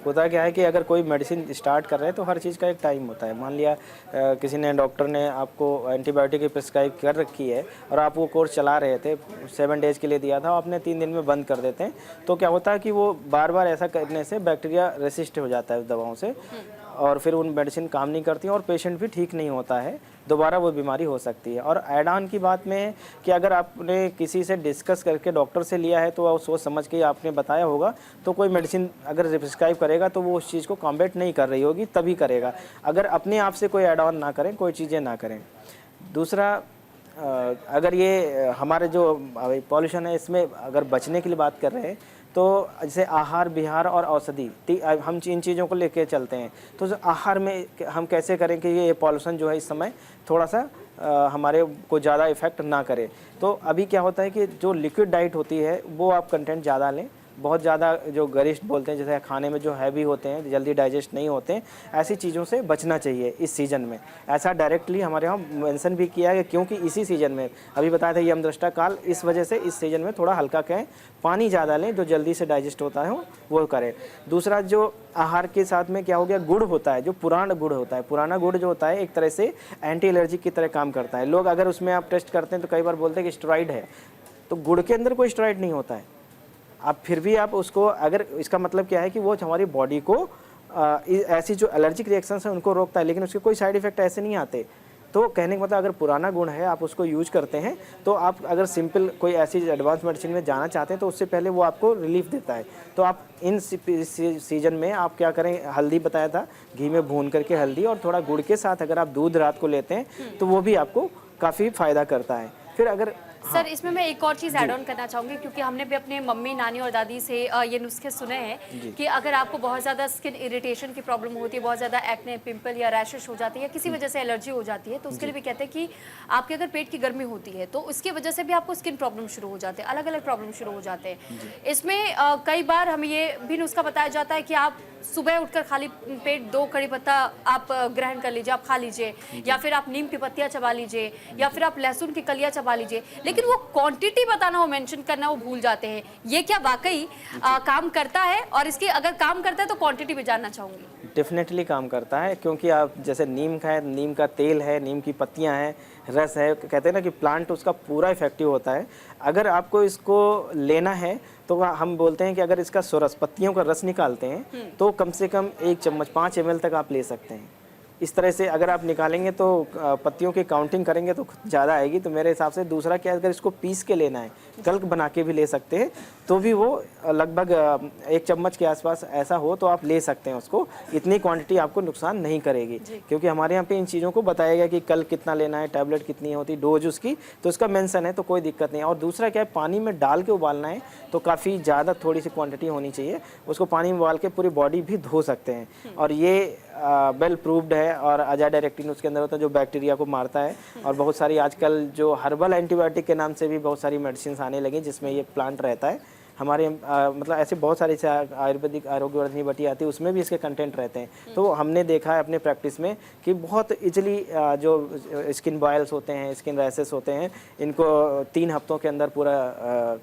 होता क्या है कि अगर कोई मेडिसिन स्टार्ट कर रहे हैं तो हर चीज़ का एक टाइम होता है। मान लिया किसी ने, डॉक्टर ने आपको एंटीबायोटिक की प्रिस्क्राइब कर रखी है और आप वो कोर्स चला रहे थे, 7 डेज़ के लिए दिया था, आपने 3 दिन में बंद कर देते हैं, तो क्या होता है कि वो बार बार ऐसा करने से बैक्टीरिया रेसिस्ट हो जाता है उस दवाओं से और फिर उन मेडिसिन काम नहीं करती और पेशेंट भी ठीक नहीं होता है, दोबारा वो बीमारी हो सकती है। और ऐड ऑन की बात में कि अगर आपने किसी से डिस्कस करके डॉक्टर से लिया है तो वो सोच समझ के आपने बताया होगा, तो कोई मेडिसिन अगर प्रिस्क्राइब करेगा तो वो उस चीज़ को कॉम्बैट नहीं कर रही होगी, तभी करेगा। अगर अपने आप से कोई ऐड ऑन ना करें, कोई चीज़ें ना करें। दूसरा, अगर ये हमारे जो पॉल्यूशन है इसमें अगर बचने के लिए बात कर रहे हैं तो जैसे आहार, विहार और औषधि, हम इन चीज़ों को लेके चलते हैं। तो आहार में हम कैसे करें कि ये पॉल्यूशन जो है इस समय थोड़ा सा हमारे को ज़्यादा इफ़ेक्ट ना करे। तो अभी क्या होता है कि जो लिक्विड डाइट होती है वो आप कंटेंट ज़्यादा लें, बहुत ज़्यादा जो गरिष्ठ बोलते हैं, जैसे खाने में जो हैवी होते हैं, जल्दी डाइजेस्ट नहीं होते हैं, ऐसी चीज़ों से बचना चाहिए इस सीज़न में। ऐसा डायरेक्टली हमारे यहाँ मेंशन भी किया है क्योंकि इसी सीज़न में अभी बताया था यमदृष्टा काल, इस वजह से इस सीज़न में थोड़ा हल्का कहें, पानी ज़्यादा लें, जो जल्दी से डाइजेस्ट होता है वो करें। दूसरा, जो आहार के साथ में क्या हो गया, गुड़ होता है, जो पुराना गुड़ होता है, पुराना गुड़ जो होता है एक तरह से एंटी एलर्जी की तरह काम करता है। लोग अगर उसमें आप टेस्ट करते हैं तो कई बार बोलते हैं कि स्टेरॉइड है, तो गुड़ के अंदर कोई स्टेरॉइड नहीं होता है। आप फिर भी आप उसको, अगर इसका मतलब क्या है कि वो हमारी बॉडी को ऐसी जो एलर्जिक रिएक्शंस हैं उनको रोकता है, लेकिन उसके कोई साइड इफेक्ट ऐसे नहीं आते। तो कहने का मतलब अगर पुराना गुण है आप उसको यूज करते हैं, तो आप अगर सिंपल कोई ऐसी एडवांस मेडिसिन में जाना चाहते हैं तो उससे पहले वो आपको रिलीफ देता है। तो आप इन सीजन में आप क्या करें, हल्दी बताया था, घी में भून करके हल्दी और थोड़ा गुड़ के साथ अगर आप दूध रात को लेते हैं तो वो भी आपको काफ़ी फ़ायदा करता है। फिर अगर सर, इसमें मैं एक और चीज़ ऐड ऑन करना चाहूँगी, क्योंकि हमने भी अपने मम्मी, नानी और दादी से ये नुस्खे सुने हैं कि अगर आपको बहुत ज़्यादा स्किन इरिटेशन की प्रॉब्लम होती है, बहुत ज़्यादा एक्ने, पिंपल या रैशेस हो जाती है या किसी वजह से एलर्जी हो जाती है, तो उसके लिए भी कहते हैं कि आपके अगर पेट की गर्मी होती है तो उसकी वजह से भी आपको स्किन प्रॉब्लम शुरू हो जाते हैं, अलग अलग प्रॉब्लम शुरू हो जाते हैं। इसमें कई बार हमें ये भी नुस्खा बताया जाता है कि आप सुबह उठकर खाली पेट 2 कड़ी पत्ता आप ग्रहण कर लीजिए, आप खा लीजिए, या फिर आप नीम की पत्तियाँ चबा लीजिए, या फिर आप लहसुन की कलियाँ चबा लीजिए। लेकिन लेकिन वो क्वांटिटी बताना, वो मेंशन करना वो भूल जाते हैं। ये क्या वाकई काम करता है? और इसकी अगर काम करता है तो क्वांटिटी भी जानना चाहूंगी। डेफिनेटली काम करता है, क्योंकि आप जैसे नीम का है, नीम का तेल है, नीम की पत्तियां हैं, रस है, कहते हैं ना कि प्लांट उसका पूरा इफेक्टिव होता है। अगर आपको इसको लेना है तो हम बोलते हैं कि अगर इसका रस, पत्तियों का रस निकालते हैं तो कम से कम 1 चम्मच 5 ml तक आप ले सकते हैं। इस तरह से अगर आप निकालेंगे तो पत्तियों की काउंटिंग करेंगे तो ज़्यादा आएगी। तो मेरे हिसाब से दूसरा क्या है, अगर इसको पीस के लेना है, कल्क बना के भी ले सकते हैं, तो भी वो लगभग 1 चम्मच के आसपास ऐसा हो तो आप ले सकते हैं उसको। इतनी क्वांटिटी आपको नुकसान नहीं करेगी, क्योंकि हमारे यहाँ पे इन चीज़ों को बताया गया कि कल्क कितना लेना है, टैबलेट कितनी होती, डोज उसकी, तो उसका मेंशन है, तो कोई दिक्कत नहीं है। और दूसरा क्या है, पानी में डाल के उबालना है तो काफ़ी ज़्यादा थोड़ी सी क्वांटिटी होनी चाहिए। उसको पानी में उबाल के पूरी बॉडी भी धो सकते हैं, और ये वेल प्रूव्ड है। और अजाडायरेक्टिन उसके अंदर होता है जो बैक्टीरिया को मारता है। और बहुत सारी आजकल जो हर्बल एंटीबायोटिक के नाम से भी बहुत सारी मेडिसिन आने लगी जिसमें ये प्लांट रहता है। हमारे मतलब ऐसे बहुत सारे आयुर्वेदिक आरोग्यवर्धनी बटी आती है, उसमें भी इसके कंटेंट रहते हैं। तो हमने देखा है अपने प्रैक्टिस में कि बहुत इजीली जो स्किन बॉयल्स होते हैं, स्किन रैसेस होते हैं, इनको 3 हफ्तों के अंदर पूरा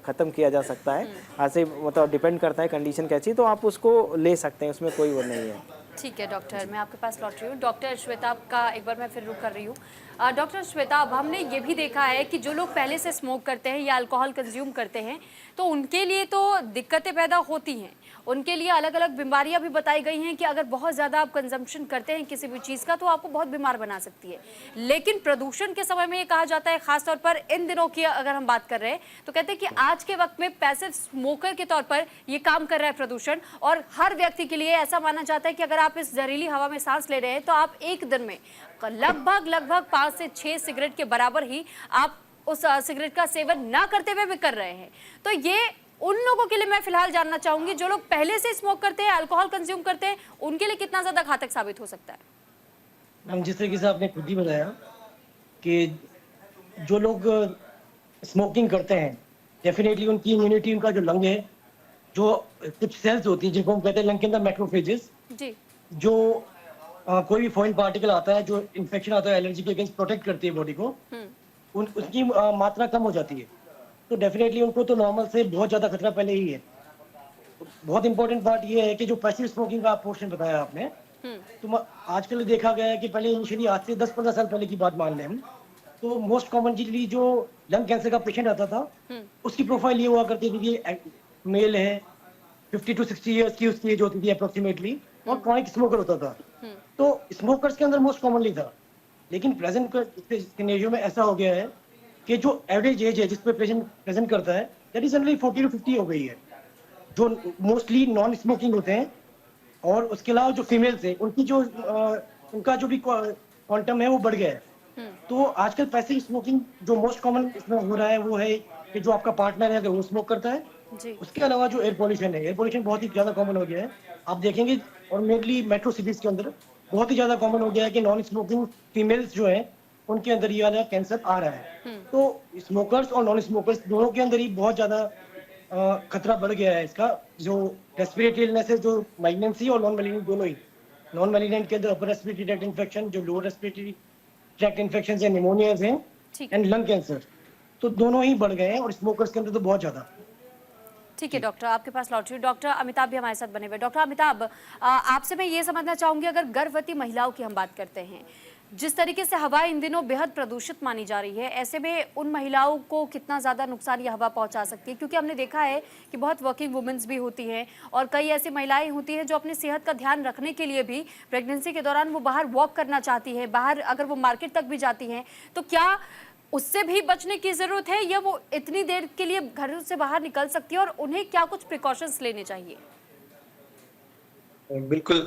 ख़त्म किया जा सकता है। ऐसे मतलब डिपेंड करता है कंडीशन कैसी, तो आप उसको ले सकते हैं, उसमें कोई वो नहीं है। ठीक है डॉक्टर, मैं आपके पास लौट रही हूँ। डॉक्टर श्वेता का एक बार मैं फिर रुक कर रही हूँ। डॉक्टर श्वेता, अब हमने ये भी देखा है कि जो लोग पहले से स्मोक करते हैं या अल्कोहल कंज्यूम करते हैं तो उनके लिए तो दिक्कतें पैदा होती हैं। उनके लिए अलग अलग बीमारियां भी बताई गई हैं कि अगर बहुत ज़्यादा आप कंजम्पशन करते हैं किसी भी चीज़ का तो आपको बहुत बीमार बना सकती है। लेकिन प्रदूषण के समय में ये कहा जाता है, खासतौर पर इन दिनों की अगर हम बात कर रहे हैं तो कहते हैं कि आज के वक्त में पैसिव स्मोकर के तौर पर ये काम कर रहा है प्रदूषण। और हर व्यक्ति के लिए ऐसा माना जाता है कि अगर आप इस जहरीली हवा में सांस ले रहे हैं तो आप एक दिन में लगभग 5 से 6 सिगरेट के बराबर ही आप उस सिगरेट का सेवन ना करते हुए भी कर रहे हैं। तो ये उन लोगों के लिए मैं फिलहाल जानना चाहूंगी जो लोग पहले से स्मोक करते हैं, अल्कोहल कंज्यूम करते हैं, उनके लिए कितना ज्यादा घातक साबित हो सकता है? मैम, जिस तरीके से आपने खुद ही बताया कि जो लोग स्मोकिंग करते हैं डेफिनेटली उनकी इम्यूनिटी, उनका जो लंग है, जो कुछ सेल्स होती है जिनको हम कहते हैं लंग के अंदर मैक्रोफेजेस, जी, जो कोई भी फॉरेन पार्टिकल आता है जो इन्फेक्शन आता है एलर्जी के अगेंस्ट प्रोटेक्ट करती है बॉडी को, उसकी मात्रा कम हो जाती है। तो डेफिनेटली उनको तो नॉर्मल से बहुत ज्यादा खतरा पहले ही है। तो बहुत इंपॉर्टेंट पार्ट ये है कि जो पैसिव स्मोकिंग का पोर्शन बताया आपने, तो आजकल देखा गया है कि पहले इनिशियली आज से 10-15 साल पहले की बात मान लें हम, तो मोस्ट कॉमनली जो लंग कैंसर का पेशेंट आता था उसकी प्रोफाइल ये हुआ करती थी कि मेल है, 50 to 60 ईयर्स की उसकी एज होती थी अप्रोक्सीमेटली, और क्रॉनिक स्मोकर होता था। तो स्मोकर्स के अंदर मोस्ट कॉमनली था। लेकिन प्रेजेंट सिनेरियो में ऐसा हो गया है कि जो एवरेज एज है जिस पे पेशेंट प्रेजेंट करता है दैट इज ओनली 40 to 50 हो गई है, जो मोस्टली नॉन स्मोकिंग होते हैं। और उसके अलावा जो फीमेल्स है उनकी जो उनका जो भी क्वांटम है वो बढ़ गया है। तो आजकल पैसिव स्मोकिंग जो मोस्ट कॉमन इसमें हो रहा है वो है कि जो आपका पार्टनर है अगर वो स्मोक करता है जी। उसके अलावा जो एयर पोल्यूशन है, एयर पोल्यूशन बहुत ही ज्यादा कॉमन हो गया है। आप देखेंगे और मेनली मेट्रो सिटीज के अंदर बहुत ही ज्यादा कॉमन हो गया है कि नॉन स्मोकिंग फीमेल्स जो है उनके अंदर ये वाला कैंसर आ रहा है। तो स्मोकर्स और नॉन स्मोकर्स दोनों के अंदर ही बहुत ज्यादा खतरा बढ़ गया है इसका। जो रेस्पिरेटरी इलनेस है, जो मैग्नेंसी और नॉन मैलिग्नेंट दोनों ही, नॉन मैलिग्नेंट के अंदर अपर रेस्पिरेटरी ट्रैक्ट इन्फेक्शन, जो लोअर रेस्पिरेटरी ट्रैक्ट इन्फेक्शन है, निमोनियाज हैं एंड लंग कैंसर, तो दोनों ही बढ़ गए हैं और स्मोकर्स के अंदर तो बहुत ज्यादा। ठीक है डॉक्टर, आपके पास लौट रही हूँ। डॉक्टर अमिताभ भी हमारे साथ बने हुए। डॉक्टर अमिताभ, आपसे मैं ये समझना चाहूंगी, अगर गर्भवती महिलाओं की हम बात करते हैं, जिस तरीके से हवा इन दिनों बेहद प्रदूषित मानी जा रही है, ऐसे में उन महिलाओं को कितना ज़्यादा नुकसान ये हवा पहुंचा सकती है? क्योंकि हमने देखा है कि बहुत वर्किंग वुमेन्स भी होती हैं और कई ऐसी महिलाएं होती हैं जो अपनी सेहत का ध्यान रखने के लिए भी प्रेगनेंसी के दौरान वो बाहर वॉक करना चाहती है, बाहर अगर वो मार्केट तक भी जाती हैं, तो क्या उससे भी बचने की ज़रूरत है या वो इतनी देर के लिए घर से बाहर निकल सकती है और उन्हें क्या कुछ प्रिकॉशंस लेने चाहिए? बिल्कुल।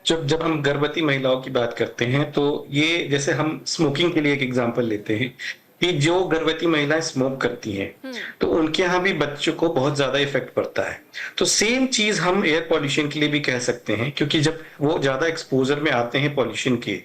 जब हम गर्भवती महिलाओं की बात करते हैं तो ये, जैसे हम स्मोकिंग के लिए एक एग्जांपल लेते हैं कि जो गर्भवती महिलाएं स्मोक करती हैं तो उनके यहाँ भी बच्चों को बहुत ज्यादा इफेक्ट पड़ता है। तो सेम चीज हम एयर पॉल्यूशन के लिए भी कह सकते हैं, क्योंकि जब वो ज्यादा एक्सपोजर में आते हैं पॉल्यूशन के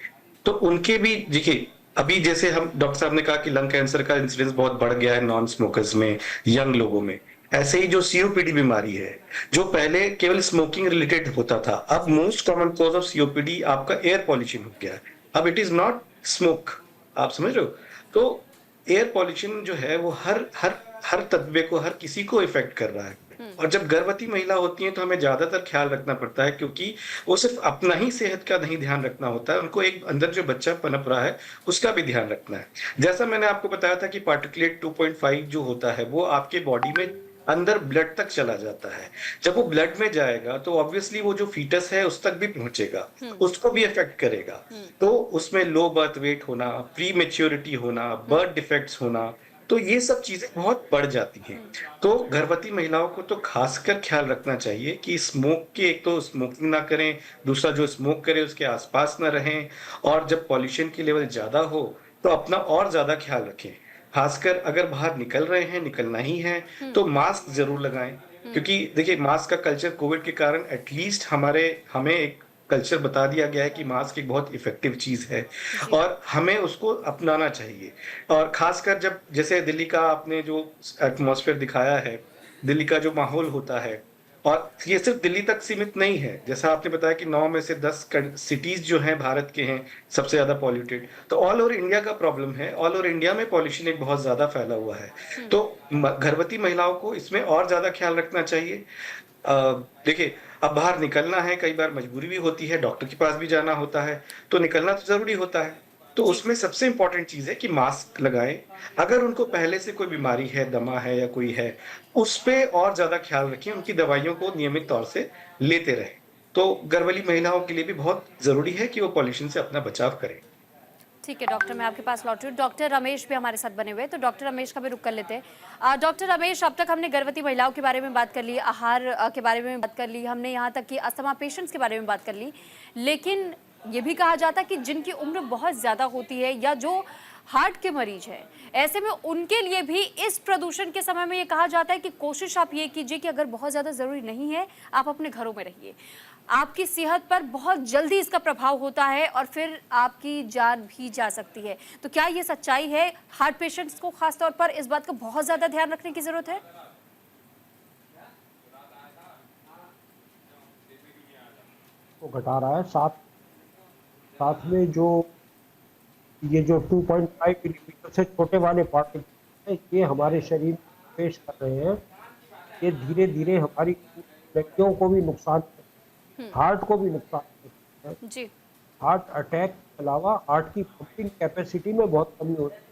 तो उनके भी, देखिए अभी जैसे हम डॉक्टर साहब ने कहा कि लंग कैंसर का इंसिडेंस बहुत बढ़ गया है नॉन स्मोकर्स में, यंग लोगों में, ऐसे ही जो सीओपीडी बीमारी है जो पहले केवल स्मोकिंग रिलेटेड होता था, अब most common cause of COPD आपका एयर पॉल्यूशन हो गया है। अब इट इज नॉट स्मोक, आप समझ रहे हो? तो एयर पॉल्यूशन जो है वो हर हर हर तत्वे को, हर किसी को इफेक्ट कर रहा है। और जब गर्भवती महिला होती है तो हमें ज्यादातर ख्याल रखना पड़ता है, क्योंकि वो सिर्फ अपना ही सेहत का नहीं ध्यान रखना होता है, उनको एक अंदर जो बच्चा पनप रहा है उसका भी ध्यान रखना है। जैसा मैंने आपको बताया था कि पार्टिकुलेट 2.5 जो होता है वो आपके बॉडी में अंदर ब्लड तक चला जाता है। जब वो ब्लड में जाएगा तो ऑब्वियसली वो जो फीटस है उस तक भी पहुंचेगा, उसको भी अफेक्ट करेगा। तो उसमें लो बर्थ वेट होना, प्री मेच्योरिटी होना, बर्थ डिफेक्ट्स होना, तो ये सब चीजें बहुत बढ़ जाती हैं। तो गर्भवती महिलाओं को तो खासकर ख्याल रखना चाहिए कि स्मोक के, एक तो स्मोकिंग ना करें, दूसरा जो स्मोक करे उसके आसपास ना रहें, और जब पॉल्यूशन की लेवल ज्यादा हो तो अपना और ज्यादा ख्याल रखें। खासकर अगर बाहर निकल रहे हैं, निकलना ही है, तो मास्क जरूर लगाएं। क्योंकि देखिए, मास्क का कल्चर कोविड के कारण एटलीस्ट हमें एक कल्चर बता दिया गया है कि मास्क एक बहुत इफेक्टिव चीज है और हमें उसको अपनाना चाहिए। और खासकर जब, जैसे दिल्ली का आपने जो एटमॉस्फेयर दिखाया है, दिल्ली का जो माहौल होता है, और ये सिर्फ दिल्ली तक सीमित नहीं है। जैसा आपने बताया कि 9 में से 10 सिटीज जो हैं भारत के हैं सबसे ज्यादा पॉल्यूटेड, तो ऑल ओवर इंडिया का प्रॉब्लम है। ऑल ओवर इंडिया में पॉल्यूशन एक बहुत ज्यादा फैला हुआ है। तो गर्भवती महिलाओं को इसमें और ज्यादा ख्याल रखना चाहिए। देखिए, अब बाहर निकलना है, कई बार मजबूरी भी होती है, डॉक्टर के पास भी जाना होता है, तो निकलना तो जरूरी होता है। तो उसमें सबसे इंपॉर्टेंट चीज है कि मास्क लगाएं। अगर उनको पहले से कोई बीमारी है, दमा है या कोई है, उस पे और ज्यादा ख्याल रखें, उनकी दवाइयों को नियमित तौर से लेते रहें। तो गर्भवती महिलाओं के लिए भी बहुत जरूरी है कि वो पॉल्यूशन से अपना बचाव करें। ठीक है डॉक्टर, मैं आपके पास लौट रही हूँ। डॉक्टर रमेश भी हमारे साथ बने हुए हैं, तो डॉक्टर रमेश का भी रुख कर लेते हैं। डॉक्टर रमेश, अब तक हमने गर्भवती महिलाओं के बारे में बात कर ली, आहार के बारे में बात कर ली, हमने यहाँ तक कि अस्थमा पेशेंट्स के बारे में बात कर ली, लेकिन ये भी कहा जाता है कि जिनकी उम्र बहुत ज़्यादा होती है या जो हार्ट के मरीज हैं, ऐसे में उनके लिए भी इस प्रदूषण के समय में ये कहा जाता है कि कोशिश आप ये कीजिए कि अगर बहुत ज़्यादा ज़रूरी नहीं है, आप अपने घरों में रहिए। आपकी सेहत पर बहुत जल्दी इसका प्रभाव होता है और फिर आपकी जान भी जा सकती है। तो क्या ये सच्चाई है? हार्ट पेशेंट्स को खास तौर पर इस बात का बहुत ज़्यादा ध्यान रखने की ज़रूरत है। को घटा रहा है, साथ में जो ये जो 2.5 मिलीमीटर से छोटे वाले पार्टिकल हैं, ये हमारे शरीर में प्रवेश कर रहे हैं। ये धीरे धीरे हमारी हड्डियों को भी नुकसान, हार्ट को भी नुकसान करते हैं जी। हार्ट अटैक के अलावा हार्ट की पंपिंग कैपेसिटी में बहुत कमी होती है,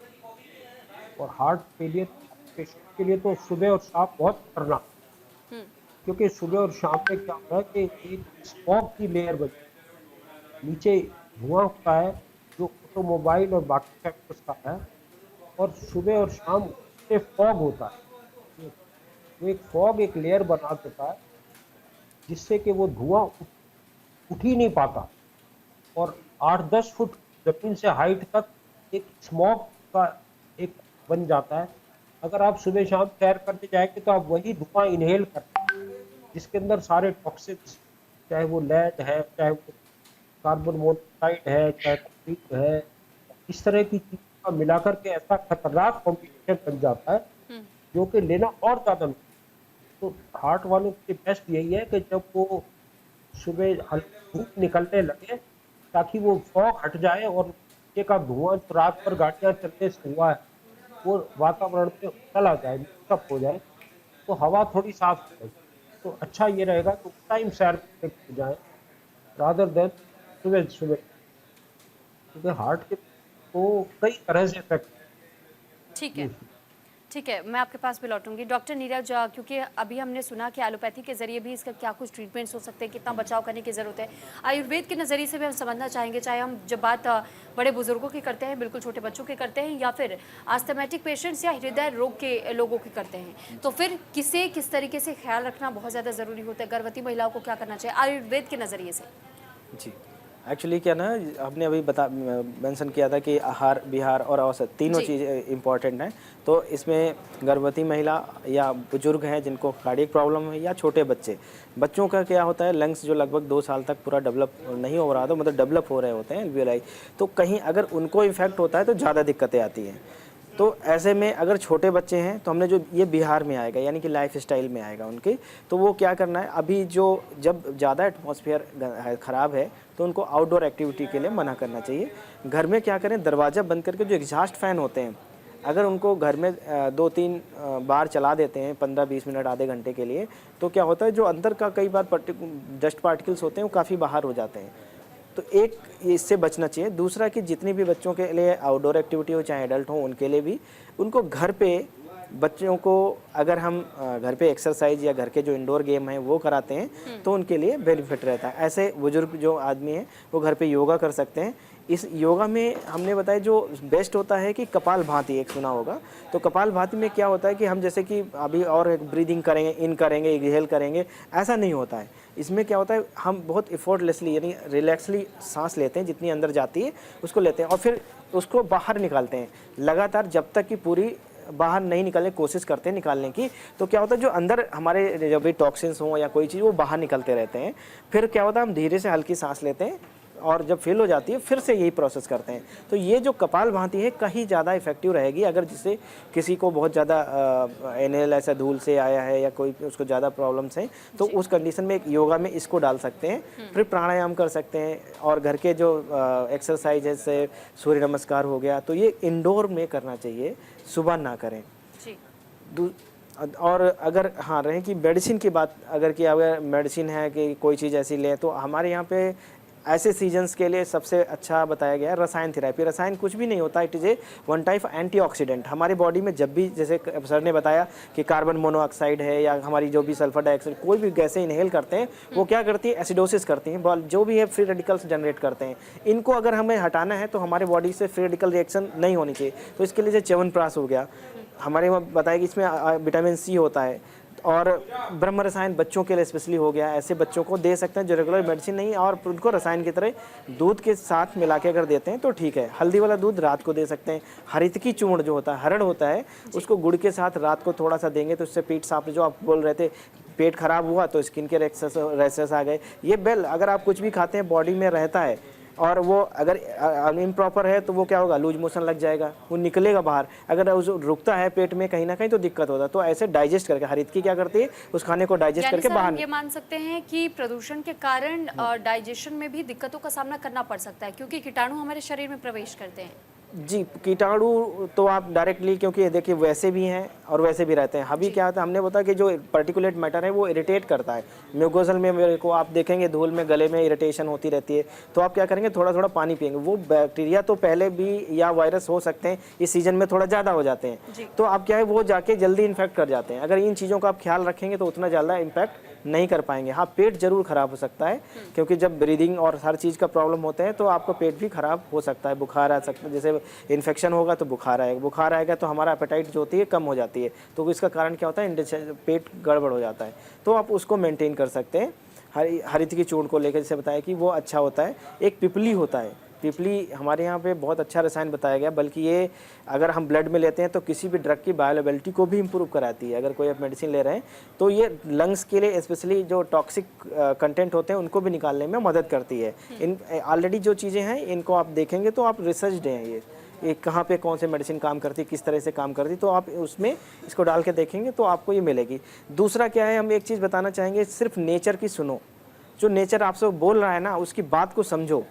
और हार्ट फेलियर पेशेंट के लिए तो सुबह और शाम बहुत खतरनाक, क्योंकि सुबह और शाम में क्या होता है कि एक स्मॉग की लेयर बनती है, नीचे धुआं होता है जो ऑटोमोबाइल और बाकी फैक्टर्स का है, और सुबह और शाम से फॉग होता है। वो एक फॉग एक लेयर बना देता है जिससे कि वो धुआं उठ ही नहीं पाता, और 8-10 फुट जमीन से हाइट तक एक स्मॉग का एक बन जाता है। अगर आप सुबह शाम सैर करने जाएंगे तो आप वही धुआं इनहेल करते हैं जिसके अंदर सारे टॉक्सिन्स, चाहे वो लेड है, चाहे वो कार्बन मोनोऑक्साइड है, चाहे कंक्रीट है, इस तरह की चीज़ों का मिलाकर के ऐसा खतरनाक कॉम्बिनेशन बन जाता है जो कि लेना और ज़्यादा। तो हार्ट वालों के लिए बेस्ट यही है कि जब वो सुबह धूप निकलने लगे ताकि वो फॉग हट जाए और नीचे का धुआं जो रात पर गाड़ियाँ चलने से हुआ है वो वातावरण में चला जाए, मिक्सअप हो जाए, तो हवा थोड़ी साफ हो जाएगी। तो अच्छा ये रहेगा कि टाइम सैर करके जाए रादर देन सुबह सुबह, क्योंकि हार्ट के को कई तरह से इफेक्ट। ठीक है, ठीक है, मैं आपके पास भी लौटूंगी। डॉक्टर नीरज, क्योंकि अभी हमने सुना कि एलोपैथी के जरिए भी इसका क्या कुछ ट्रीटमेंट्स हो सकते हैं, कितना बचाव करने की ज़रूरत है, आयुर्वेद के नज़रिए से भी हम समझना चाहेंगे, चाहे हम जब बात बड़े बुजुर्गों की करते हैं, बिल्कुल छोटे बच्चों की करते हैं, या फिर आस्थमेटिक पेशेंट्स या हृदय रोग के लोगों की करते हैं, तो फिर किस तरीके से ख्याल रखना बहुत ज़्यादा ज़रूरी होता है? गर्भवती महिलाओं को क्या करना चाहिए आयुर्वेद के नज़रिए से? जी, एक्चुअली क्या ना, हमने अभी मेंशन किया था कि आहार, विहार और औसत तीनों चीज़ इम्पॉर्टेंट हैं। तो इसमें गर्भवती महिला या बुजुर्ग हैं जिनको कार्डियक प्रॉब्लम है, या छोटे बच्चों का क्या होता है, लंग्स जो लगभग 2 साल तक पूरा डेवलप नहीं हो रहा था, मतलब डेवलप हो रहे होते हैं एल्वियोलाई, तो कहीं अगर उनको इफेक्ट होता है तो ज़्यादा दिक्कतें आती हैं। तो ऐसे में अगर छोटे बच्चे हैं तो हमने जो ये बिहार में आएगा, यानी कि लाइफ स्टाइल में आएगा उनके, तो वो क्या करना है, अभी जब ज़्यादा एटमॉस्फेयर ख़राब है तो उनको आउटडोर एक्टिविटी के लिए मना करना चाहिए। घर में क्या करें, दरवाज़ा बंद करके जो एग्जॉस्ट फ़ैन होते हैं, अगर उनको घर में 2-3 बार चला देते हैं 15-20 मिनट आधे घंटे के लिए, तो क्या होता है जो अंदर का कई बार डस्ट पार्टिकल्स होते हैं वो काफ़ी बाहर हो जाते हैं। तो एक इससे बचना चाहिए। दूसरा कि जितनी भी बच्चों के लिए आउटडोर एक्टिविटी हो चाहे एडल्ट हो उनके लिए भी उनको घर पे बच्चों को अगर हम घर पे एक्सरसाइज या घर के जो इंडोर गेम हैं वो कराते हैं तो उनके लिए बेनिफिट रहता है। ऐसे बुजुर्ग जो आदमी हैं वो घर पे योगा कर सकते हैं। इस योगा में हमने बताया जो बेस्ट होता है कि कपाल भाती, एक सुना होगा। तो कपाल भाती में क्या होता है कि हम जैसे कि अभी और ब्रीदिंग करेंगे, इन करेंगे, एक्सहेल करेंगे, ऐसा नहीं होता है। इसमें क्या होता है हम बहुत एफर्टलेसली यानी रिलैक्सली सांस लेते हैं, जितनी अंदर जाती है उसको लेते हैं और फिर उसको बाहर निकालते हैं लगातार जब तक कि पूरी बाहर नहीं निकलने की कोशिश करते हैं निकालने की। तो क्या होता है जो अंदर हमारे जब भी टॉक्सिन्स हों या कोई चीज़ वो बाहर निकलते रहते हैं। फिर क्या होता है हम धीरे से हल्की सांस लेते हैं और जब फेल हो जाती है फिर से यही प्रोसेस करते हैं। तो ये जो कपाल भाती है कहीं ज़्यादा इफेक्टिव रहेगी। अगर जिससे किसी को बहुत ज़्यादा एनएल ऐसा धूल से आया है या कोई उसको ज़्यादा प्रॉब्लम्स हैं तो उस कंडीशन में योगा में इसको डाल सकते हैं। फिर प्राणायाम कर सकते हैं और घर के जो एक्सरसाइज है जैसे सूर्य नमस्कार हो गया तो ये इंडोर में करना चाहिए, सुबह ना करें। और अगर हाँ रहे कि मेडिसिन की बात, अगर कि अगर मेडिसिन है कि कोई चीज़ ऐसी लें तो हमारे यहाँ पे ऐसे सीजन्स के लिए सबसे अच्छा बताया गया है रसायन थेरेपी। रसायन कुछ भी नहीं होता, it is a one type antioxidant. हमारी बॉडी में जब भी जैसे सर ने बताया कि कार्बन मोनोऑक्साइड है या हमारी जो भी सल्फर डाइऑक्साइड कोई भी गैसें इनहेल करते हैं वो क्या करती है एसिडोसिस करती हैं, जो भी है फ्री रेडिकल्स जनरेट करते हैं। इनको अगर हमें हटाना है तो हमारे बॉडी से फ्री रेडिकल रिएक्शन नहीं होनी चाहिए। तो इसके लिए जैसे च्यवनप्राश हो गया, हमारे वहाँ बताया कि इसमें विटामिन सी होता है और ब्रह्म रसायन बच्चों के लिए स्पेशली हो गया। ऐसे बच्चों को दे सकते हैं जो रेगुलर मेडिसिन नहीं और उनको रसायन की तरह दूध के साथ मिला के अगर देते हैं तो ठीक है। हल्दी वाला दूध रात को दे सकते हैं। हरितकी चूर्ण जो होता है, हरड़ होता है, उसको गुड़ के साथ रात को थोड़ा सा देंगे तो उससे पेट साफ, जो आप बोल रहे थे पेट खराब हुआ तो स्किन के रैशेस आ गए, ये बेल अगर आप कुछ भी खाते हैं बॉडी में रहता है और वो अगर इम्प्रॉपर है तो वो क्या होगा लूज मोशन लग जाएगा, वो निकलेगा बाहर। अगर वो रुकता है पेट में कहीं ना कहीं तो दिक्कत होता है। तो ऐसे डाइजेस्ट करके हरितकी क्या करती है उस खाने को डाइजेस्ट करके बाहर। हम ये मान सकते हैं कि प्रदूषण के कारण डाइजेशन में भी दिक्कतों का सामना करना पड़ सकता है क्योंकि कीटाणु हमारे शरीर में प्रवेश करते हैं। जी, कीटाणु तो आप डायरेक्टली क्योंकि देखिए वैसे भी हैं और वैसे भी रहते हैं। अभी क्या होता है हमने बताया कि जो पार्टिकुलेट मैटर है वो इरिटेट करता है। म्यूकोजल में मेरे को आप देखेंगे धूल में गले में इरिटेशन होती रहती है तो आप क्या करेंगे थोड़ा थोड़ा पानी पिएंगे। वो बैक्टीरिया तो पहले भी या वायरस हो सकते हैं, इस सीजन में थोड़ा ज़्यादा हो जाते हैं तो आप क्या है वो जाके जल्दी इन्फेक्ट कर जाते हैं। अगर इन चीज़ों का आप ख्याल रखेंगे तो उतना ज़्यादा इम्पैक्ट नहीं कर पाएंगे। हाँ, पेट जरूर खराब हो सकता है क्योंकि जब ब्रीदिंग और हर चीज़ का प्रॉब्लम होता है तो आपका पेट भी खराब हो सकता है, बुखार आ सकता है। जैसे इन्फेक्शन होगा तो बुखार आएगा, बुखार आएगा तो हमारा एपेटाइट जो होती है कम हो जाती है। तो इसका कारण क्या होता है पेट गड़बड़ हो जाता है। तो आप उसको मेंटेन कर सकते हैं। हरितकी चूर्ण को लेकर जैसे बताया कि वो अच्छा होता है। एक पिपली होता है, पिपली हमारे यहाँ पे बहुत अच्छा रसायन बताया गया, बल्कि ये अगर हम ब्लड में लेते हैं तो किसी भी ड्रग की बायोअवेलेबिलिटी को भी इम्प्रूव कराती है। अगर कोई आप मेडिसिन ले रहे हैं तो ये लंग्स के लिए स्पेशली जो टॉक्सिक कंटेंट होते हैं उनको भी निकालने में मदद करती है। इन ऑलरेडी जो चीज़ें हैं इनको आप देखेंगे तो आप रिसर्च हैं ये कहाँ पे कौन से मेडिसिन काम करती है, किस तरह से काम करती है, तो आप उसमें इसको डाल के देखेंगे तो आपको ये मिलेगी। दूसरा क्या है, हम एक चीज़ बताना चाहेंगे, सिर्फ नेचर की सुनो। जो नेचर आपसे बोल रहा है ना उसकी बात को समझो।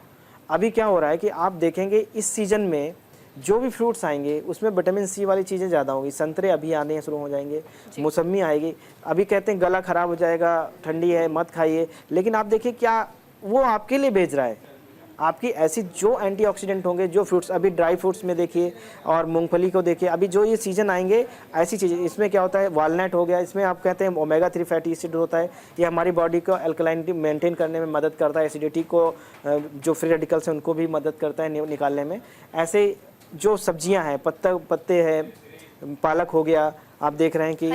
अभी क्या हो रहा है कि आप देखेंगे इस सीजन में जो भी फ्रूट्स आएंगे उसमें विटामिन सी वाली चीज़ें ज़्यादा होंगी। संतरे अभी आने शुरू हो जाएंगे, मौसमी आएगी। अभी कहते हैं गला ख़राब हो जाएगा, ठंडी है मत खाइए, लेकिन आप देखिए क्या वो आपके लिए भेज रहा है। आपकी ऐसी जो एंटीऑक्सीडेंट होंगे जो फ्रूट्स, अभी ड्राई फ्रूट्स में देखिए और मूंगफली को देखिए, अभी जो ये सीजन आएंगे ऐसी चीज़ें, इसमें क्या होता है वालनट हो गया, इसमें आप कहते हैं ओमेगा 3 फैटी एसिड होता है। ये हमारी बॉडी को अल्कलाइनिटी मेंटेन करने में मदद करता है, एसिडिटी को जो फ्री रेडिकल्स हैं उनको भी मदद करता है निकालने में। ऐसे जो सब्जियाँ हैं, पत्ते हैं, पालक हो गया, आप देख रहे हैं कि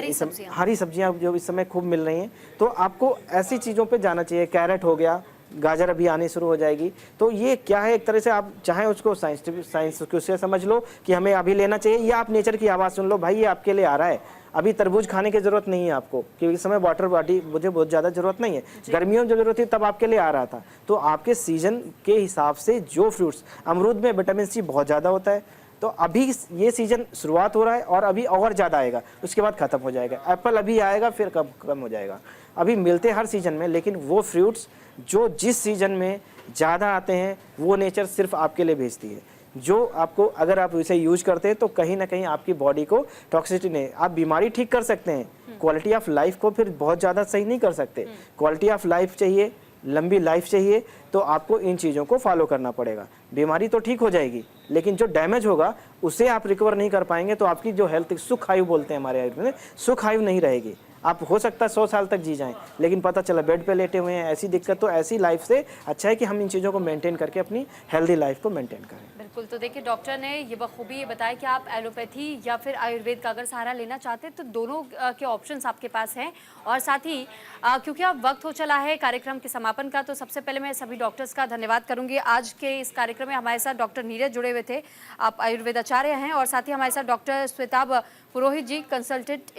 हरी सब्जियाँ जो इस समय खूब मिल रही हैं, तो आपको ऐसी चीज़ों पे जाना चाहिए। कैरेट हो गया, गाजर अभी आनी शुरू हो जाएगी। तो ये क्या है, एक तरह से आप चाहें उसको साइंस से समझ लो कि हमें अभी लेना चाहिए, या आप नेचर की आवाज़ सुन लो, भाई ये आपके लिए आ रहा है। अभी तरबूज खाने की जरूरत नहीं है आपको, क्योंकि इस समय वाटर बॉडी मुझे बहुत ज़्यादा जरूरत नहीं है। गर्मियों में जरूरत थी तब आपके लिए आ रहा था। तो आपके सीजन के हिसाब से जो फ्रूट्स, अमरूद में विटामिन सी बहुत ज़्यादा होता है, तो अभी ये सीजन शुरुआत हो रहा है और अभी और ज़्यादा आएगा, उसके बाद ख़त्म हो जाएगा। एप्पल अभी आएगा फिर कम हो जाएगा। अभी मिलते हर सीजन में, लेकिन वो फ्रूट्स जो जिस सीजन में ज़्यादा आते हैं वो नेचर सिर्फ आपके लिए भेजती है। जो आपको, अगर आप इसे यूज करते हैं तो कहीं ना कहीं आपकी बॉडी को टॉक्सिसिटी नहीं, आप बीमारी ठीक कर सकते हैं, क्वालिटी ऑफ लाइफ को फिर बहुत ज़्यादा सही नहीं कर सकते। क्वालिटी ऑफ लाइफ चाहिए, लंबी लाइफ चाहिए, तो आपको इन चीज़ों को फॉलो करना पड़ेगा। बीमारी तो ठीक हो जाएगी, लेकिन जो डैमेज होगा उसे आप रिकवर नहीं कर पाएंगे, तो आपकी जो हेल्थ, सुख आयु बोलते हैं हमारे आयुर्वेद में, सुख आयु नहीं रहेगी। आप हो सकता है 100 साल तक जी जाएं, लेकिन पता चला बेड पे लेटे हुए हैं, ऐसी दिक्कत। तो ऐसी लाइफ से अच्छा है कि हम इन चीज़ों को मेंटेन करके अपनी हेल्दी लाइफ को मेंटेन करें। बिल्कुल, तो देखिए डॉक्टर ने ये बखूबी ये बताया कि आप एलोपैथी या फिर आयुर्वेद का अगर सहारा लेना चाहते हैं तो दोनों के ऑप्शंस आपके पास हैं। और साथ ही क्योंकि अब वक्त हो चला है कार्यक्रम के समापन का, तो सबसे पहले मैं सभी डॉक्टर्स का धन्यवाद करूंगी। आज के इस कार्यक्रम में हमारे साथ डॉक्टर नीरज जुड़े हुए थे, आप आयुर्वेद आचार्य हैं, और साथ ही हमारे साथ डॉक्टर श्वेताब पुरोहित जी, कंसल्टेंट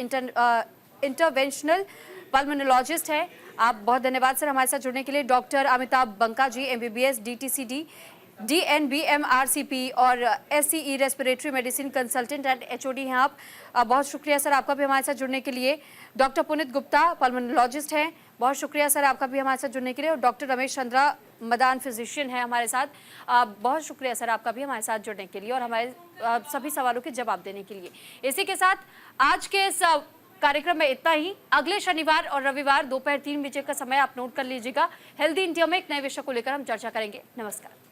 इंटरवेंशनल पल्मोनोलॉजिस्ट है। आप बहुत धन्यवाद सर हमारे साथ जुड़ने के लिए। डॉक्टर अमिताभ बंका जी, MBBS DTCD DNB MRCP और SCE respiratory medicine consultant and HOD हैं आप। बहुत शुक्रिया सर आपका भी हमारे साथ जुड़ने के लिए। डॉक्टर पुनीत गुप्ता पल्मोनोलॉजिस्ट हैं, बहुत शुक्रिया सर आपका भी हमारे साथ जुड़ने के लिए। और डॉक्टर रमेश चंद्रा मदान फिजिशियन है हमारे साथ, बहुत शुक्रिया सर आपका भी हमारे साथ जुड़ने के लिए और हमारे सभी सवालों के जवाब देने के लिए। इसी के साथ आज के इस कार्यक्रम में इतना ही। अगले शनिवार और रविवार दोपहर 3 बजे का समय आप नोट कर लीजिएगा। हेल्दी इंडिया में एक नए विषय को लेकर हम चर्चा करेंगे। नमस्कार।